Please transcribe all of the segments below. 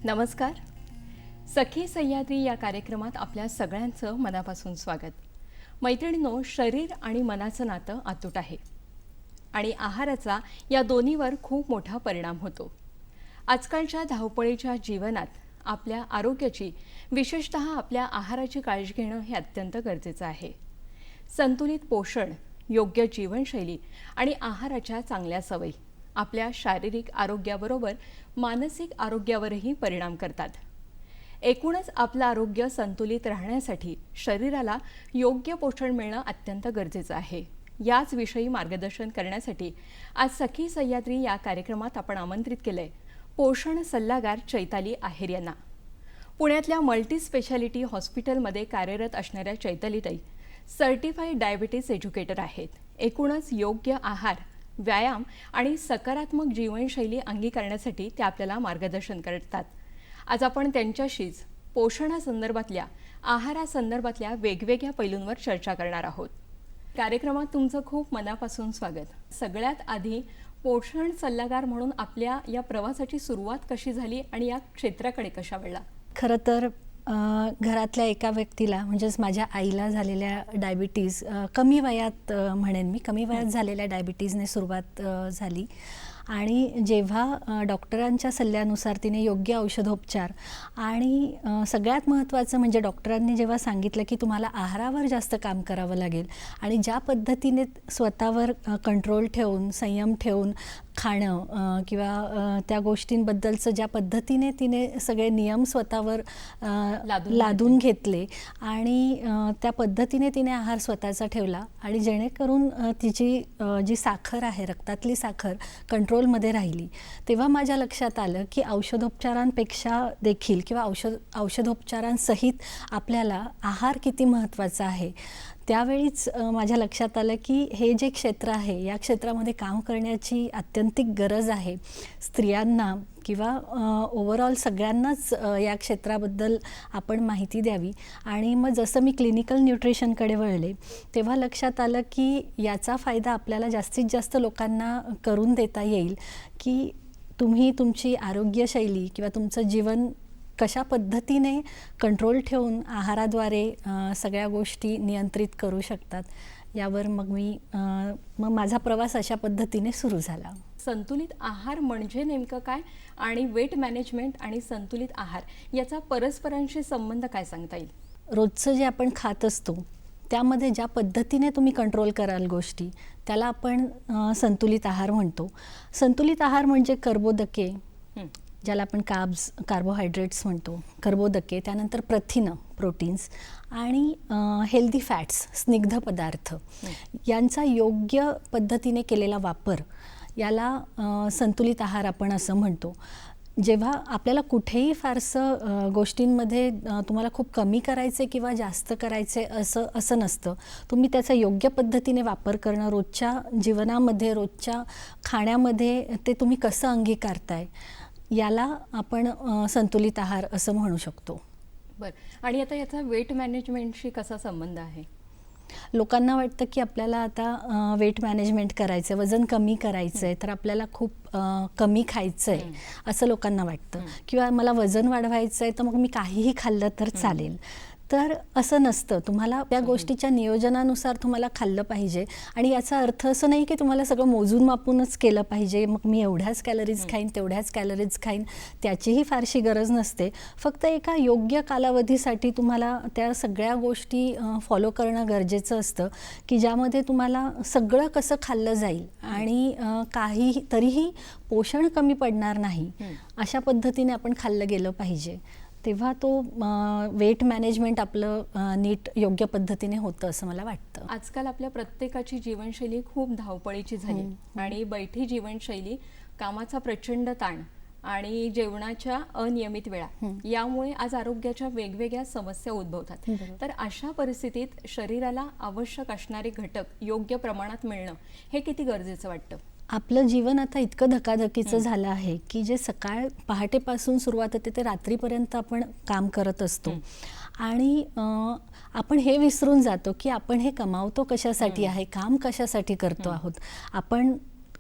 नमस्कार. सखी सह्याद्री या कार्यक्रमात आपल्या सगळ्यांचं मनापासून स्वागत. मैत्रिणींनो, शरीर आणि मनाचं नातं अतूट आहे आणि आहाराचा या दोन्हीवर खूप मोठा परिणाम होतो. आजकालच्या धावपळीच्या जीवनात आपल्या आरोग्याची, विशेषतः आपल्या आहाराची काळजी घेणं हे अत्यंत गरजेचं आहे. संतुलित पोषण, योग्य जीवनशैली आणि आहाराच्या चांगल्या सवयी आपल्या शारीरिक आरोग्याबरोबर मानसिक आरोग्यावरही परिणाम करतात. एकूणच आपलं आरोग्य संतुलित राहण्यासाठी शरीराला योग्य पोषण मिळणं अत्यंत गरजेचं आहे. याच विषयी मार्गदर्शन करण्यासाठी आज सखी सह्याद्री या कार्यक्रमात आपण आमंत्रित केलंय पोषण सल्लागार चैताली आहेर यांना. पुण्यातल्या मल्टी स्पेशालिटी हॉस्पिटलमध्ये कार्यरत असणाऱ्या चैतालीताई सर्टिफाईड डायबिटीज एज्युकेटर आहेत. एकूणच योग्य आहार, व्यायाम आणि सकारात्मक जीवनशैली अंगीकारण्यासाठी ते आपल्याला मार्गदर्शन करतात. आज आपण त्यांच्याशीच पोषणासंदर्भातल्या, आहारासंदर्भातल्या वेगवेगळ्या पैलूंवर चर्चा करणार आहोत. कार्यक्रमात तुमचं खूप मनापासून स्वागत. सगळ्यात आधी पोषण सल्लागार म्हणून आपल्या या प्रवासाची सुरुवात कशी झाली आणि या क्षेत्राकडे कशा वळला? खरं तर घरातल्या एका व्यक्तीला, म्हणजेच माझ्या आईला झालेल्या डायबिटीज कमी वयात, म्हणेन मी कमी वयात झालेल्या डायबिटीजने सुरुवात झाली. आणि जेव्हा डॉक्टरांच्या सल्ल्यानुसार तिने योग्य औषधोपचार आणि सगळ्यात महत्त्वाचं म्हणजे डॉक्टरांनी जेव्हा सांगितलं की तुम्हाला आहारावर जास्त काम करावं लागेल आणि ज्या पद्धतीने स्वतःवर कंट्रोल ठेवून, संयम ठेवून खाणं किंवा त्या गोष्टींबद्दलचं ज्या पद्धतीने तिने सगळे नियम स्वतःवर लादून घेतले आणि त्या पद्धतीने तिने आहार स्वतःचा ठेवला आणि जेणेकरून तिची जी साखर आहे, रक्तातली साखर कंट्रोलमध्ये राहिली, तेव्हा माझ्या लक्षात आलं की औषधोपचारांपेक्षा देखील किंवा औषधोपचारांसहित आपल्याला आहार किती महत्त्वाचा आहे. त्यावेळीच माझ्या लक्षात आलं की हे जे क्षेत्र आहे, या क्षेत्रामध्ये काम करण्याची अत्यंतिक गरज आहे. स्त्रियांना किंवा ओव्हरऑल सगळ्यांनाच या क्षेत्राबद्दल आपण माहिती द्यावी. आणि मग जसं मी क्लिनिकल न्यूट्रिशनकडे वळले तेव्हा लक्षात आलं की याचा फायदा आपल्याला जास्तीत जास्त लोकांना करून देता येईल की तुम्ही तुमची आरोग्यशैली किंवा तुमचं जीवन कशा पद्धतीने कंट्रोल ठेवून आहाराद्वारे सगळ्या गोष्टी नियंत्रित करू शकतात. यावर मग माझा प्रवास अशा पद्धतीने सुरू झाला. संतुलित आहार म्हणजे नेमकं काय आणि वेट मॅनेजमेंट आणि संतुलित आहार याचा परस्परांशी संबंध काय सांगता येईल? रोजचं जे आपण खात असतो त्यामध्ये ज्या पद्धतीने तुम्ही कंट्रोल कराल गोष्टी, त्याला आपण संतुलित आहार म्हणतो. संतुलित आहार म्हणजे कर्बोदके, ज्याला आपण कार्बोहायड्रेट्स म्हणतो, कर्बोदके, त्यानंतर प्रथिनं, प्रोटीन्स आणि हेल्दी फॅट्स, स्निग्ध पदार्थ यांचा योग्य पद्धतीने केलेला वापर याला संतुलित आहार आपण असं म्हणतो. जेव्हा आपल्याला कुठेही फारसं गोष्टींमध्ये तुम्हाला खूप कमी करायचे किंवा जास्त करायचे असं नसतं. तुम्ही त्याचा योग्य पद्धतीने वापर करणं, रोजच्या जीवनामध्ये, रोजच्या खाण्यामध्ये ते तुम्ही कसं अंगीकारताय, याला आपण संतुलित आहार असं म्हणू शकतो. बरं. आणि आता याचा वेट मॅनेजमेंटशी कसा संबंध आहे? लोकांना वाटतं की आपल्याला आता वेट मॅनेजमेंट करायचं आहे, वजन कमी करायचं आहे, तर आपल्याला खूप कमी खायचं आहे असं लोकांना वाटतं. किंवा मला वजन वाढवायचं आहे तर मग मी काहीही खाल्लं तर चालेल. तर असं नसतं. तुम्हाला त्या गोष्टीच्या नियोजनानुसार तुम्हाला खाल्लं पाहिजे आणि याचा अर्थ असं नाही की तुम्हाला सगळं मोजून मापूनच केलं पाहिजे. मग मी एवढ्याच कॅलरीज खाईन, तेवढ्याच कॅलरीज खाईन, त्याचीही फारशी गरज नसते. फक्त एका योग्य कालावधीसाठी तुम्हाला त्या सगळ्या गोष्टी फॉलो करणं गरजेचं असतं की ज्यामध्ये तुम्हाला सगळं कसं खाल्लं जाईल आणि काही तरीही पोषण कमी पडणार नाही अशा पद्धतीने आपण खाल्लं गेलं पाहिजे. तेव्हा तो वेट मॅनेजमेंट आपलं नीट योग्य पद्धतीने होतं असं मला वाटतं. आजकाल आपल्या प्रत्येकाची जीवनशैली खूप धावपळीची झाली आणि बैठी जीवनशैली, कामाचा प्रचंड ताण आणि जेवणाच्या अनियमित वेळा यामुळे आज आरोग्याच्या वेगवेगळ्या समस्या उद्भवतात. तर अशा परिस्थितीत शरीराला आवश्यक असणारे घटक योग्य प्रमाणात मिळणं हे किती गरजेचं वाटतं? आपलं जीवन आता इतकं धकाधकीचं झालं आहे की जे पहाटेपासून सुरुवात होते ते रात्रीपर्यंत आपण काम करत असतो आणि आपण हे विसरून जातो की आपण हे कमावतो कशासाठी आहे, काम कशासाठी करतो आहोत. आपण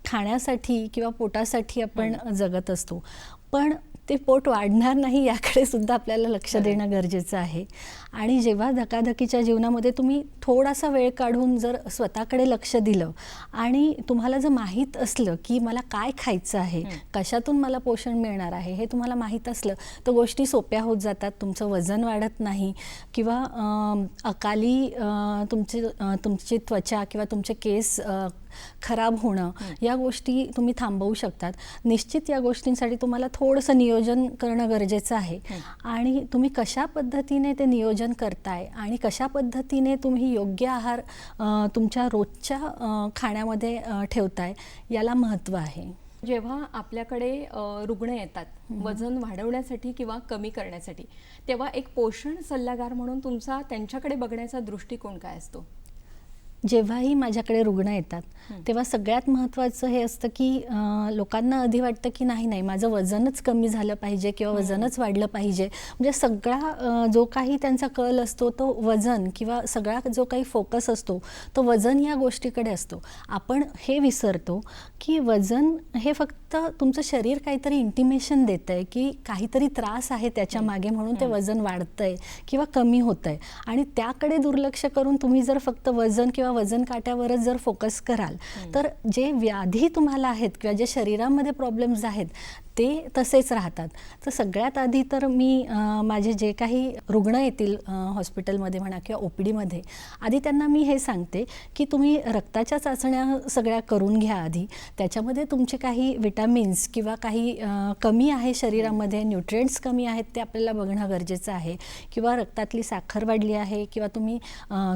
खाण्यासाठी किंवा पोटासाठी आपण जगत असतो, पण ते पोट वाढणार नाही याकडे सुद्धा आपल्याला लक्ष देणं गरजेचं आहे. आणि जेव्हा धकाधकीच्या जीवनामध्ये तुम्ही थोडासा वेळ काढून जर स्वतःकडे लक्ष दिलं आणि तुम्हाला जर माहीत असलं की मला काय खायचं आहे, कशातून मला पोषण मिळणार आहे हे तुम्हाला माहीत असलं तर गोष्टी सोप्या होत जातात. तुमचं वजन वाढत नाही किंवा अकाली तुमची त्वचा किंवा तुमचे केस खराब होणं या गोष्टी तुम्ही थांबवू शकतात. निश्चित या गोष्टींसाठी तुम्हाला थोडंसं नियोजन करणं गरजेचं आहे आणि तुम्ही कशा पद्धतीने ते नियोजन करताय आणि कशा पद्धतीने तुम्ही योग्य आहार तुमच्या रोजच्या खाण्यामध्ये ठेवताय याला महत्त्व आहे. जेव्हा आपल्याकडे रुग्ण येतात वजन वाढवण्यासाठी किंवा कमी करण्यासाठी, तेव्हा एक पोषण सल्लागार म्हणून तुमचा त्यांच्याकडे बघण्याचा दृष्टिकोन काय असतो? जेव्हाही माझ्याकडे रुग्ण येतात तेव्हा सगळ्यात महत्त्वाचं हे असतं की लोकांना आधी वाटतं की नाही माझं वजनच कमी झालं पाहिजे किंवा वजनच वाढलं पाहिजे. म्हणजे सगळा जो काही त्यांचा कल असतो तो वजन किंवा सगळा जो काही फोकस असतो तो वजन या गोष्टीकडे असतो. आपण हे विसरतो की वजन हे फक्त तुमचं शरीर काहीतरी इंटिमेशन देतं आहे की काहीतरी त्रास आहे त्याच्या मागे म्हणून ते वजन वाढतंय किंवा कमी होतंय आणि त्याकडे दुर्लक्ष करून तुम्ही जर फक्त वजन किंवा वजन काट्यावरच जर फोकस कराल तर जे व्याधी तुम्हाला आहेत किंवा जे शरीरामध्ये प्रॉब्लेम्स आहेत ते तसेच राहतात. तर सगळ्यात आधी तर मी माझे जे काही रुग्ण येतील हॉस्पिटलमध्ये म्हणा किंवा OPDमध्ये आधी त्यांना मी हे सांगते की तुम्ही रक्ताच्या चाचण्या सगळ्या करून घ्या आधी. त्याच्यामध्ये तुमचे काही विटॅमिन्स किंवा काही कमी आहे शरीरामध्ये, न्यूट्रिएंट्स कमी आहेत ते आपल्याला बघणं गरजेचं आहे किंवा रक्तातली साखर वाढली आहे किंवा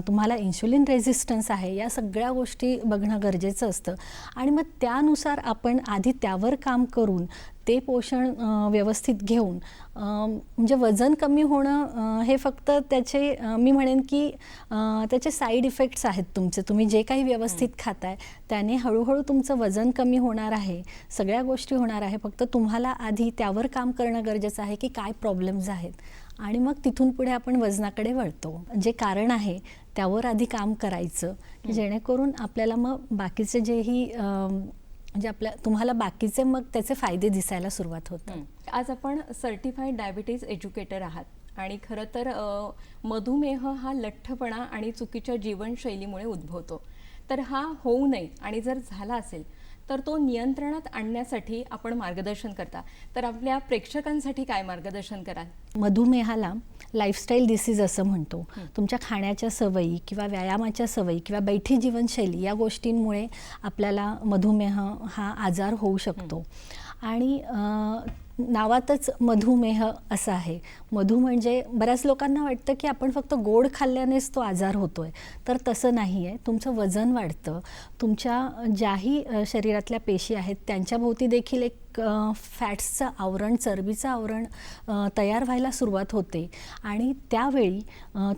तुम्हाला इन्शुलिन रेझिस्टन्स आहे, या सगळ्या गोष्टी बघणं गरजेचं असतं. आणि मग त्यानुसार आपण आधी त्यावर काम करून ते पोषण व्यवस्थित घेऊन म्हणजे वजन कमी होणं हे फक्त त्याचे मी म्हणेन की त्याचे साईड इफेक्ट्स आहेत तुमचे. तुम्ही जे काही व्यवस्थित खाताय त्याने हळूहळू तुमचं वजन कमी होणार आहे, सगळ्या गोष्टी होणार आहे. फक्त तुम्हाला आधी त्यावर काम करणं गरजेचं आहे की काय प्रॉब्लेम्स आहेत आणि मग तिथून पुढे आपण वजनाकडे वळतो. जे कारण आहे त्यावर आधी काम करायचं की जेणेकरून आपल्याला मग बाकीचे जेही म्हणजे तुम्हाला बाकीचे मग त्याचे फायदे दिसायला सुरुवात होतात. आज आपण सर्टिफाईड डायबिटीज एज्युकेटर आहात आणि खरं तर मधुमेह हा लठ्ठपणा आणि चुकीच्या जीवनशैलीमुळे उद्भवतो. तर हा होऊ नये आणि जर झाला असेल तर तो नियंत्रणात आणण्यासाठी आपण मार्गदर्शन करता. तर आपल्या प्रेक्षकांसाठी काय मार्गदर्शन कराल? मधुमेहाला लाईफस्टाईल डिसीज असं म्हणतो. तुमच्या खाण्याच्या सवयी किंवा व्यायामाच्या सवयी किंवा बैठी जीवनशैली या गोष्टींमुळे आपल्याला मधुमेह हा आजार होऊ शकतो. आणि नावातच मधुमेह असं आहे. मधु म्हणजे बऱ्याच लोकांना वाटतं की आपण फक्त गोड खाल्ल्यानेच तो आजार होतोय, तर तसं नाही आहे. तुमचं वजन वाढतं, तुमच्या ज्याही शरीरातल्या पेशी आहेत त्यांच्याभोवती देखील एक फॅट्सचं आवरण, चरबीचं आवरण तयार व्हायला सुरुवात होते आणि त्यावेळी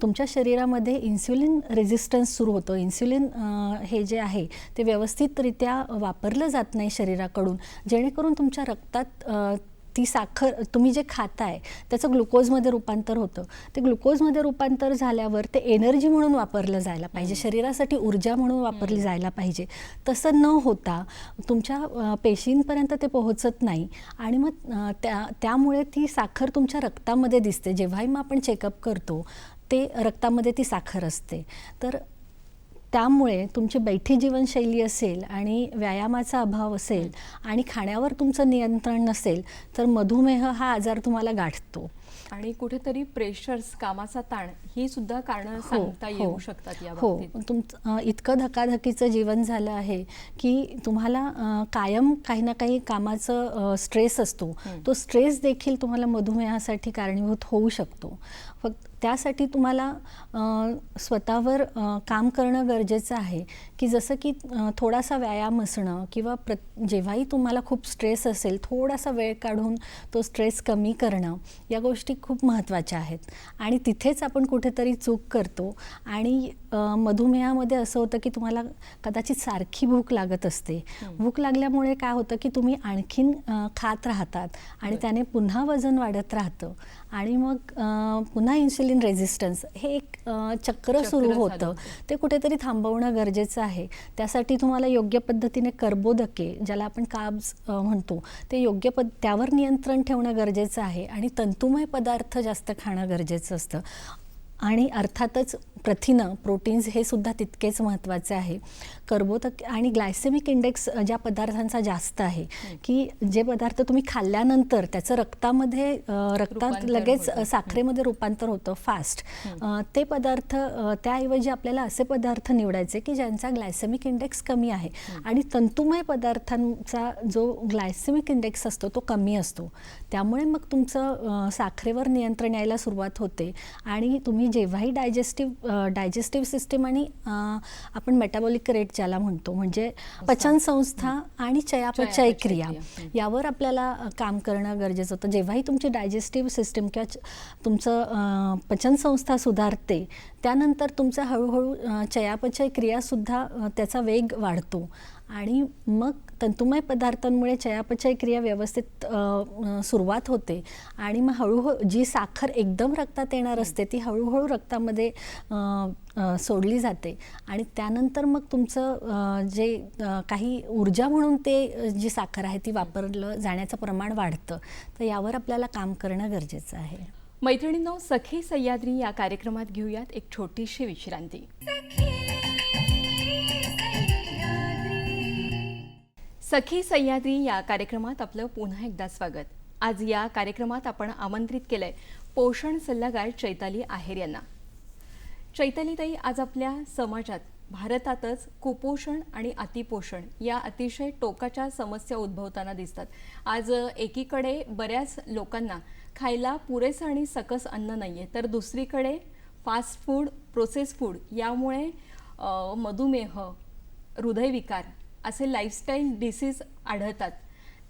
तुमच्या शरीरामध्ये इन्सुलिन रेझिस्टन्स सुरू होतं. इन्सुलिन हे जे आहे ते व्यवस्थितरित्या वापरलं जात नाही शरीराकडून, जेणेकरून तुमच्या रक्तात ती साखर तुम्ही जे खाताय त्याचं ग्लुकोजमध्ये रूपांतर होतं. ते ग्लुकोजमध्ये रूपांतर झाल्यावर ते एनर्जी म्हणून वापरलं जायला पाहिजे, शरीरासाठी ऊर्जा म्हणून वापरली जायला पाहिजे. तसं न होता तुमच्या पेशींपर्यंत ते पोहोचत नाही आणि मग त्यामुळे ती साखर तुमच्या रक्तामध्ये दिसते. जेव्हाही मग आपण चेकअप करतो ते रक्तामध्ये ती साखर असते. तर त्यामुळे तुमची बैठी जीवनशैली असेल आणि व्यायामाचा अभाव असेल आणि खाण्यावर तुमचं नियंत्रण नसेल तर मधुमेह हा आजार तुम्हाला गाठतो. आणि कुठेतरी प्रेशर्स, कामाचा ताण ही सुद्धा कारणं सांगता येऊ शकतात या हो, बाबतीत. तुमचं इतकं धकाधकीचं जीवन झालं आहे की तुम्हाला कायम काही ना काही कामाचं स्ट्रेस असतो. तो स्ट्रेस देखील तुम्हाला मधुमेहासाठी कारणीभूत होऊ शकतो. फक्त त्यासाठी तुम्हाला स्वतःवर काम करणं गरजेचं आहे की जसं की थोडासा व्यायाम असणं किंवा जेव्हाही तुम्हाला खूप स्ट्रेस असेल थोडासा वेळ काढून तो स्ट्रेस कमी करणं, या गोष्टी खूप महत्त्वाच्या आहेत. आणि तिथेच आपण कुठेतरी चूक करतो आणि मधुमेहामध्ये असं होतं की तुम्हाला कदाचित सारखी भूक लागत असते. भूक लागल्यामुळे काय होतं की तुम्ही आणखीन खात राहतात आणि त्याने पुन्हा वजन वाढत राहतं आणि मग पुन्हा इन्सुलिन रेझिस्टन्स हे एक चक्र सुरू होतं. ते कुठेतरी थांबवणं गरजेचं आहे. त्यासाठी तुम्हाला योग्य पद्धतीने कर्बोदके, ज्याला आपण कार्ब्स म्हणतो, ते त्यावर नियंत्रण ठेवणं गरजेचं आहे आणि तंतुमय पदार्थ जास्त खाणं गरजेचं असतं. आणि अर्थातच प्रथिनं, प्रोटीन्स हे सुद्धा तितकेच महत्त्वाचे आहे. कर्बोदक आणि ग्लायसेमिक इंडेक्स ज्या पदार्थांचा जास्त आहे की जे पदार्थ तुम्ही खाल्ल्यानंतर त्याचं रक्तात लगेच साखरेमध्ये रूपांतर होतं फास्ट, ते पदार्थ, त्याऐवजी आपल्याला असे पदार्थ निवडायचे की ज्यांचा ग्लायसेमिक इंडेक्स कमी आहे. आणि तंतुमय पदार्थांचा जो ग्लायसेमिक इंडेक्स असतो तो कमी असतो. त्यामुळे मग तुमचं साखरेवर नियंत्रण यायला सुरुवात होते आणि तुम्ही जेव्हाही डायजेस्टिव्ह सिस्टीम आणि आपण मेटाबॉलिक रेट ज्याला म्हणतो, म्हणजे पचनसंस्था आणि चयापचय क्रिया, यावर आपल्याला काम करणं गरजेचं होतं. जेव्हाही तुमची डायजेस्टिव्ह सिस्टीम किंवा तुमचं पचनसंस्था सुधारते त्यानंतर तुमचं हळूहळू चयापचय क्रियासुद्धा त्याचा वेग वाढतो आणि मग तंतुमय पदार्थांमुळे चयापचय क्रिया व्यवस्थित सुरुवात होते आणि मग हळूहळू जी साखर एकदम रक्तात येणार असते ती हळूहळू रक्तामध्ये सोडली जाते आणि त्यानंतर मग तुमचं जे काही ऊर्जा म्हणून ते जी साखर आहे ती वापरलं जाण्याचं प्रमाण वाढतं. तर यावर आपल्याला काम करणं गरजेचं आहे. मैत्रिणींनो, सखी सह्याद्री या कार्यक्रमात घेऊयात एक छोटीशी विश्रांती. सखी सह्याद्री या कार्यक्रमात आपलं पुन्हा एकदा स्वागत. आज या कार्यक्रमात आपण आमंत्रित केलंय पोषण सल्लागार चैताली आहेर यांना. चैतालीताई, आज आपल्या समाजात, भारतातच कुपोषण आणि अतिपोषण या अतिशय टोकाच्या समस्या उद्भवताना दिसतात. आज एकीकडे बऱ्याच लोकांना खायला पुरेसं आणि सकस अन्न नाहीये, तर दुसरीकडे फास्ट फूड, प्रोसेस फूड यामुळे मधुमेह, हृदयविकार असे लाईफस्टाईल डिसीज आढळतात.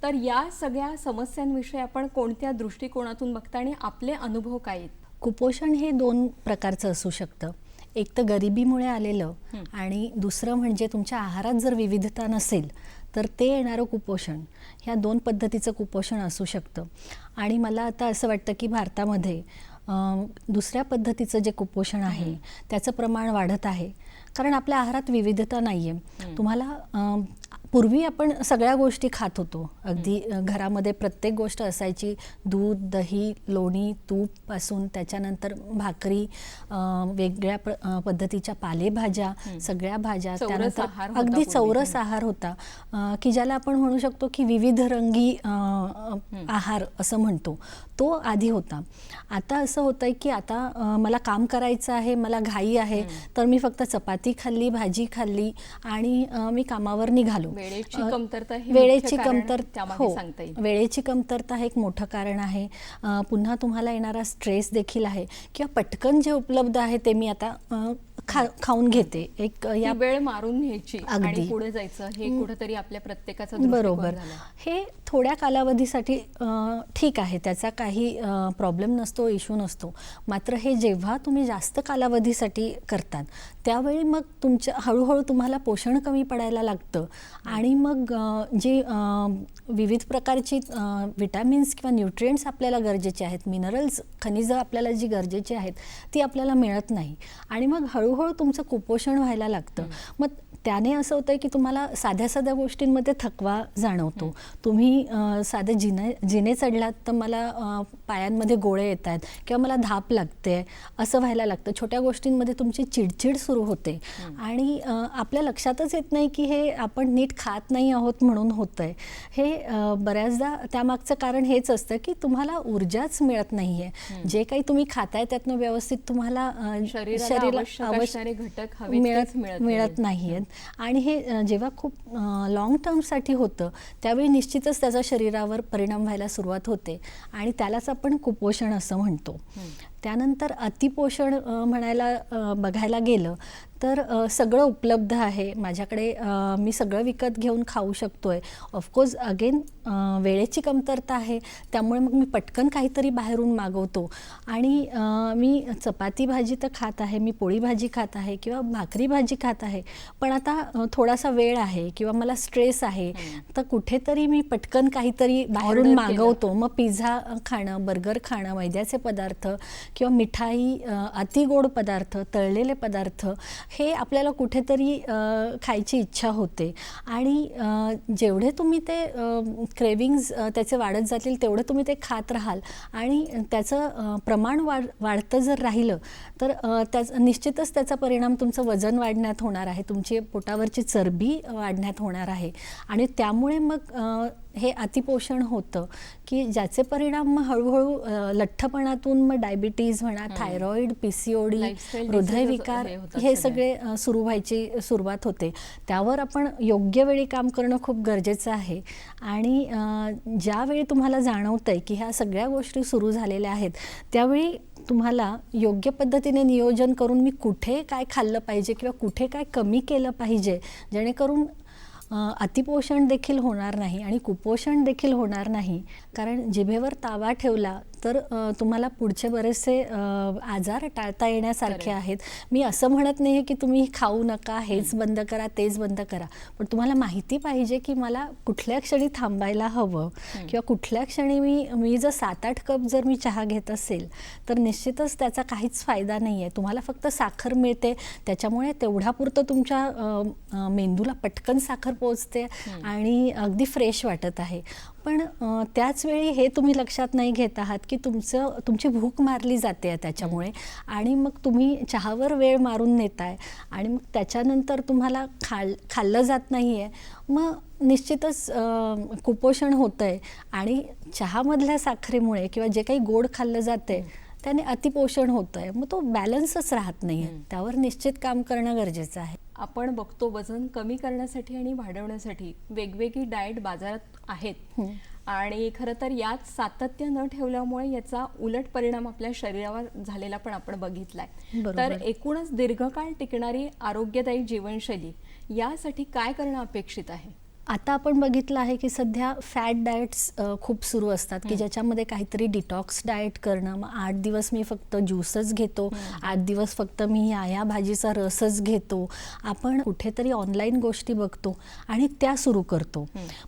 तर या सगळ्या समस्यांविषयी आपण कोणत्या दृष्टिकोनातून बघता आणि आपले अनुभव काय आहेत? कुपोषण हे 2 प्रकारचं असू शकतं. एक तर गरिबीमुळे आलेलं आणि दुसरं म्हणजे तुमच्या आहारात जर विविधता नसेल तर ते येणारं कुपोषण. ह्या 2 पद्धतीचं कुपोषण असू शकतं. आणि मला आता असं वाटतं की भारतामध्ये दुसऱ्या पद्धतीचं जे कुपोषण आहे त्याचं प्रमाण वाढत आहे कारण आपल्या आहारात विविधता नाही आहे. तुम्हाला पूर्वी आपण सगळ्या गोष्टी खात होतो. अगदी घरामध्ये प्रत्येक गोष्ट असायची. दूध, दही, लोणी, तूपपासून त्याच्यानंतर भाकरी, वेगळ्या पद्धतीच्या पालेभाज्या, सगळ्या भाज्या, त्यानंतर अगदी चौरस आहार होता की ज्याला आपण म्हणू शकतो की विविधरंगी आहार असं म्हणतो, तो आधी होता. आता असं होतंय की आता मला काम करायचं आहे, मला घाई आहे, तर मी फक्त चपाती खाल्ली, भाजी खाल्ली आणि मी कामावर निघालो. वेळेची कमतरता हे एक मोठं कारण आहे. पुन्हा तुम्हाला येणारा स्ट्रेस देखील आहे किंवा पटकन जे उपलब्ध आहे ते मी आता खाऊन घेते. एक या वेळ मारून घ्यायची आणि पुढे जायचं, हे कुठेतरी आपल्या प्रत्येकाचं बरोबर. हे थोड्या कालावधीसाठी ठीक आहे, त्याचा काही प्रॉब्लेम नसतो, इश्यू नसतो. मात्र हे जेव्हा तुम्ही जास्त कालावधीसाठी करतात त्यावेळी मग हळूहळू तुम्हाला पोषण कमी पडायला लागतं आणि मग जी विविध प्रकारची विटॅमिन्स किंवा न्यूट्रिएंट्स आपल्याला गरजेचे आहेत, मिनरल्स, खनिजं आपल्याला जी गरजेची आहेत ती आपल्याला मिळत नाही आणि मग हळूहळू तुमचं कुपोषण व्हायला लागतं. मग त्याने असं होतं की तुम्हाला साध्या साध्या गोष्टींमध्ये थकवा जाणवतो. तुम्ही साधे जिने चढलात तर मला पायांमध्ये गोळे येत आहेत किंवा मला धाप लागते असं व्हायला लागतं. छोट्या गोष्टींमध्ये तुमची चिडचिड सुरू होते आणि आपल्या लक्षातच येत नाही की हे आपण नीट खात नाही आहोत म्हणून होतं आहे. हे बऱ्याचदा त्यामागचं कारण हेच असतं की तुम्हाला ऊर्जाच मिळत नाही आहे. जे काही तुम्ही खाताय त्यातनं व्यवस्थित तुम्हाला शरीराला आवश्यक घटक मिळत नाही आहेत. आणि हे जेव्हा खूप लॉंग टर्मसाठी होतं त्यावेळी निश्चितच त्याचा शरीरावर परिणाम व्हायला सुरुवात होते आणि त्यालाच आपण कुपोषण असं म्हणतो. त्यानंतर अतिपोषण बघायला गेलं तर सगळं उपलब्ध आहे माझ्याकडे, मी सगळं विकत घेऊन खाऊ शकतो आहे. ऑफकोर्स अगेन वेळेची कमतरता आहे, त्यामुळे मग मी पटकन काहीतरी बाहेरून मागवतो आणि मी चपाती भाजी तर खात आहे, मी पोळी भाजी खात आहे किंवा भाकरी भाजी खात आहे, पण आता थोडासा वेळ आहे किंवा मला स्ट्रेस आहे तर कुठेतरी मी पटकन काहीतरी बाहेरून मागवतो. मग पिझ्झा खाणं, बर्गर खाणं, मैद्याचे पदार्थ किंवा मिठाई, अतिगोड पदार्थ, तळलेले पदार्थ हे आपल्याला कुठेतरी खायची इच्छा होते आणि जेवढे तुम्ही ते क्रेविंग्ज त्याचे वाढत जातील तेवढं तुम्ही ते खात राहाल आणि त्याचं प्रमाण वाढतं जर राहिलं तर निश्चितच त्याचा परिणाम तुमचं वजन वाढण्यात होणार आहे, तुमची पोटावरची चरबी वाढण्यात होणार आहे आणि त्यामुळे मग हे अतिपोषण होतं की ज्याचे परिणाम मग हळूहळू लठ्ठपणातून मग डायबिटीज म्हणा, थायरॉईड, PCOD, हृदयविकार हे सगळे सुरू व्हायची सुरुवात होते. त्यावर आपण योग्य वेळी काम करणं खूप गरजेचं आहे आणि ज्यावेळी तुम्हाला जाणवतंय की ह्या सगळ्या गोष्टी सुरू झालेल्या आहेत त्यावेळी तुम्हाला योग्य पद्धतीने नियोजन करून मी कुठे काय खाल्लं पाहिजे किंवा कुठे काय कमी केलं पाहिजे जेणेकरून अतिपोषण देखील होणार नाही आणि कुपोषण देखील होणार नाही. कारण जिभेवर तावा ठेवला तर तुम्हाला पुढचे बरेचसे आजार टाळता येण्यासारखे आहेत. मी असं म्हणत नाही की तुम्ही खाऊ नका, हेच बंद करा, तेच बंद करा, पण तुम्हाला माहिती पाहिजे की मला कुठल्या क्षणी थांबायला हवं किंवा कुठल्या क्षणी मी जर 7-8 कप जर मी चहा घेत असेल तर निश्चितच त्याचा काहीच फायदा नाही आहे. तुम्हाला फक्त साखर मिळते, त्याच्यामुळे तेवढ्यापुरतं तुमच्या मेंदूला पटकन साखर पोचते आणि अगदी फ्रेश वाटत आहे. पण त्याच वेळी हे तुम्ही लक्षात नाही घेत आहात की तुमची भूक मारली जाते त्याच्यामुळे आणि मग तुम्ही चहावर वेळ मारून नेताय आणि मग त्याच्यानंतर तुम्हाला खाल्लं जात नाही आहे, मग निश्चितच कुपोषण होतं आहे आणि चहामधल्या साखरेमुळे किंवा जे काही गोड खाल्लं जाते त्याने अतिपोषण होतं आहे, मग तो बॅलन्सच राहत नाही आहे. त्यावर निश्चित काम करणं गरजेचं आहे. आपण बघतो वजन कमी करण्यासाठी आणि वाढवण्यासाठी वेगवेगळी डाएट बाजारात आहेत आणि खरं तर यात सातत्य न ठेवल्यामुळे याचा उलट परिणाम आपल्या शरीरावर झालेला पण आपण बघितलाय. तर एकूणच दीर्घकाळ टिकणारी आरोग्यदायी जीवनशैली यासाठी काय करणं अपेक्षित आहे? आता आपण बघितलं आहे की सध्या फॅट डाएट्स खूप सुरू असतात की ज्याच्यामध्ये काहीतरी डिटॉक्स डाएट करणं, मग 8 दिवस मी फक्त ज्यूसच घेतो, 8 दिवस फक्त मी या भाजीचा रसच घेतो. आपण कुठेतरी ऑनलाईन गोष्टी बघतो आणि त्या सुरू करतो,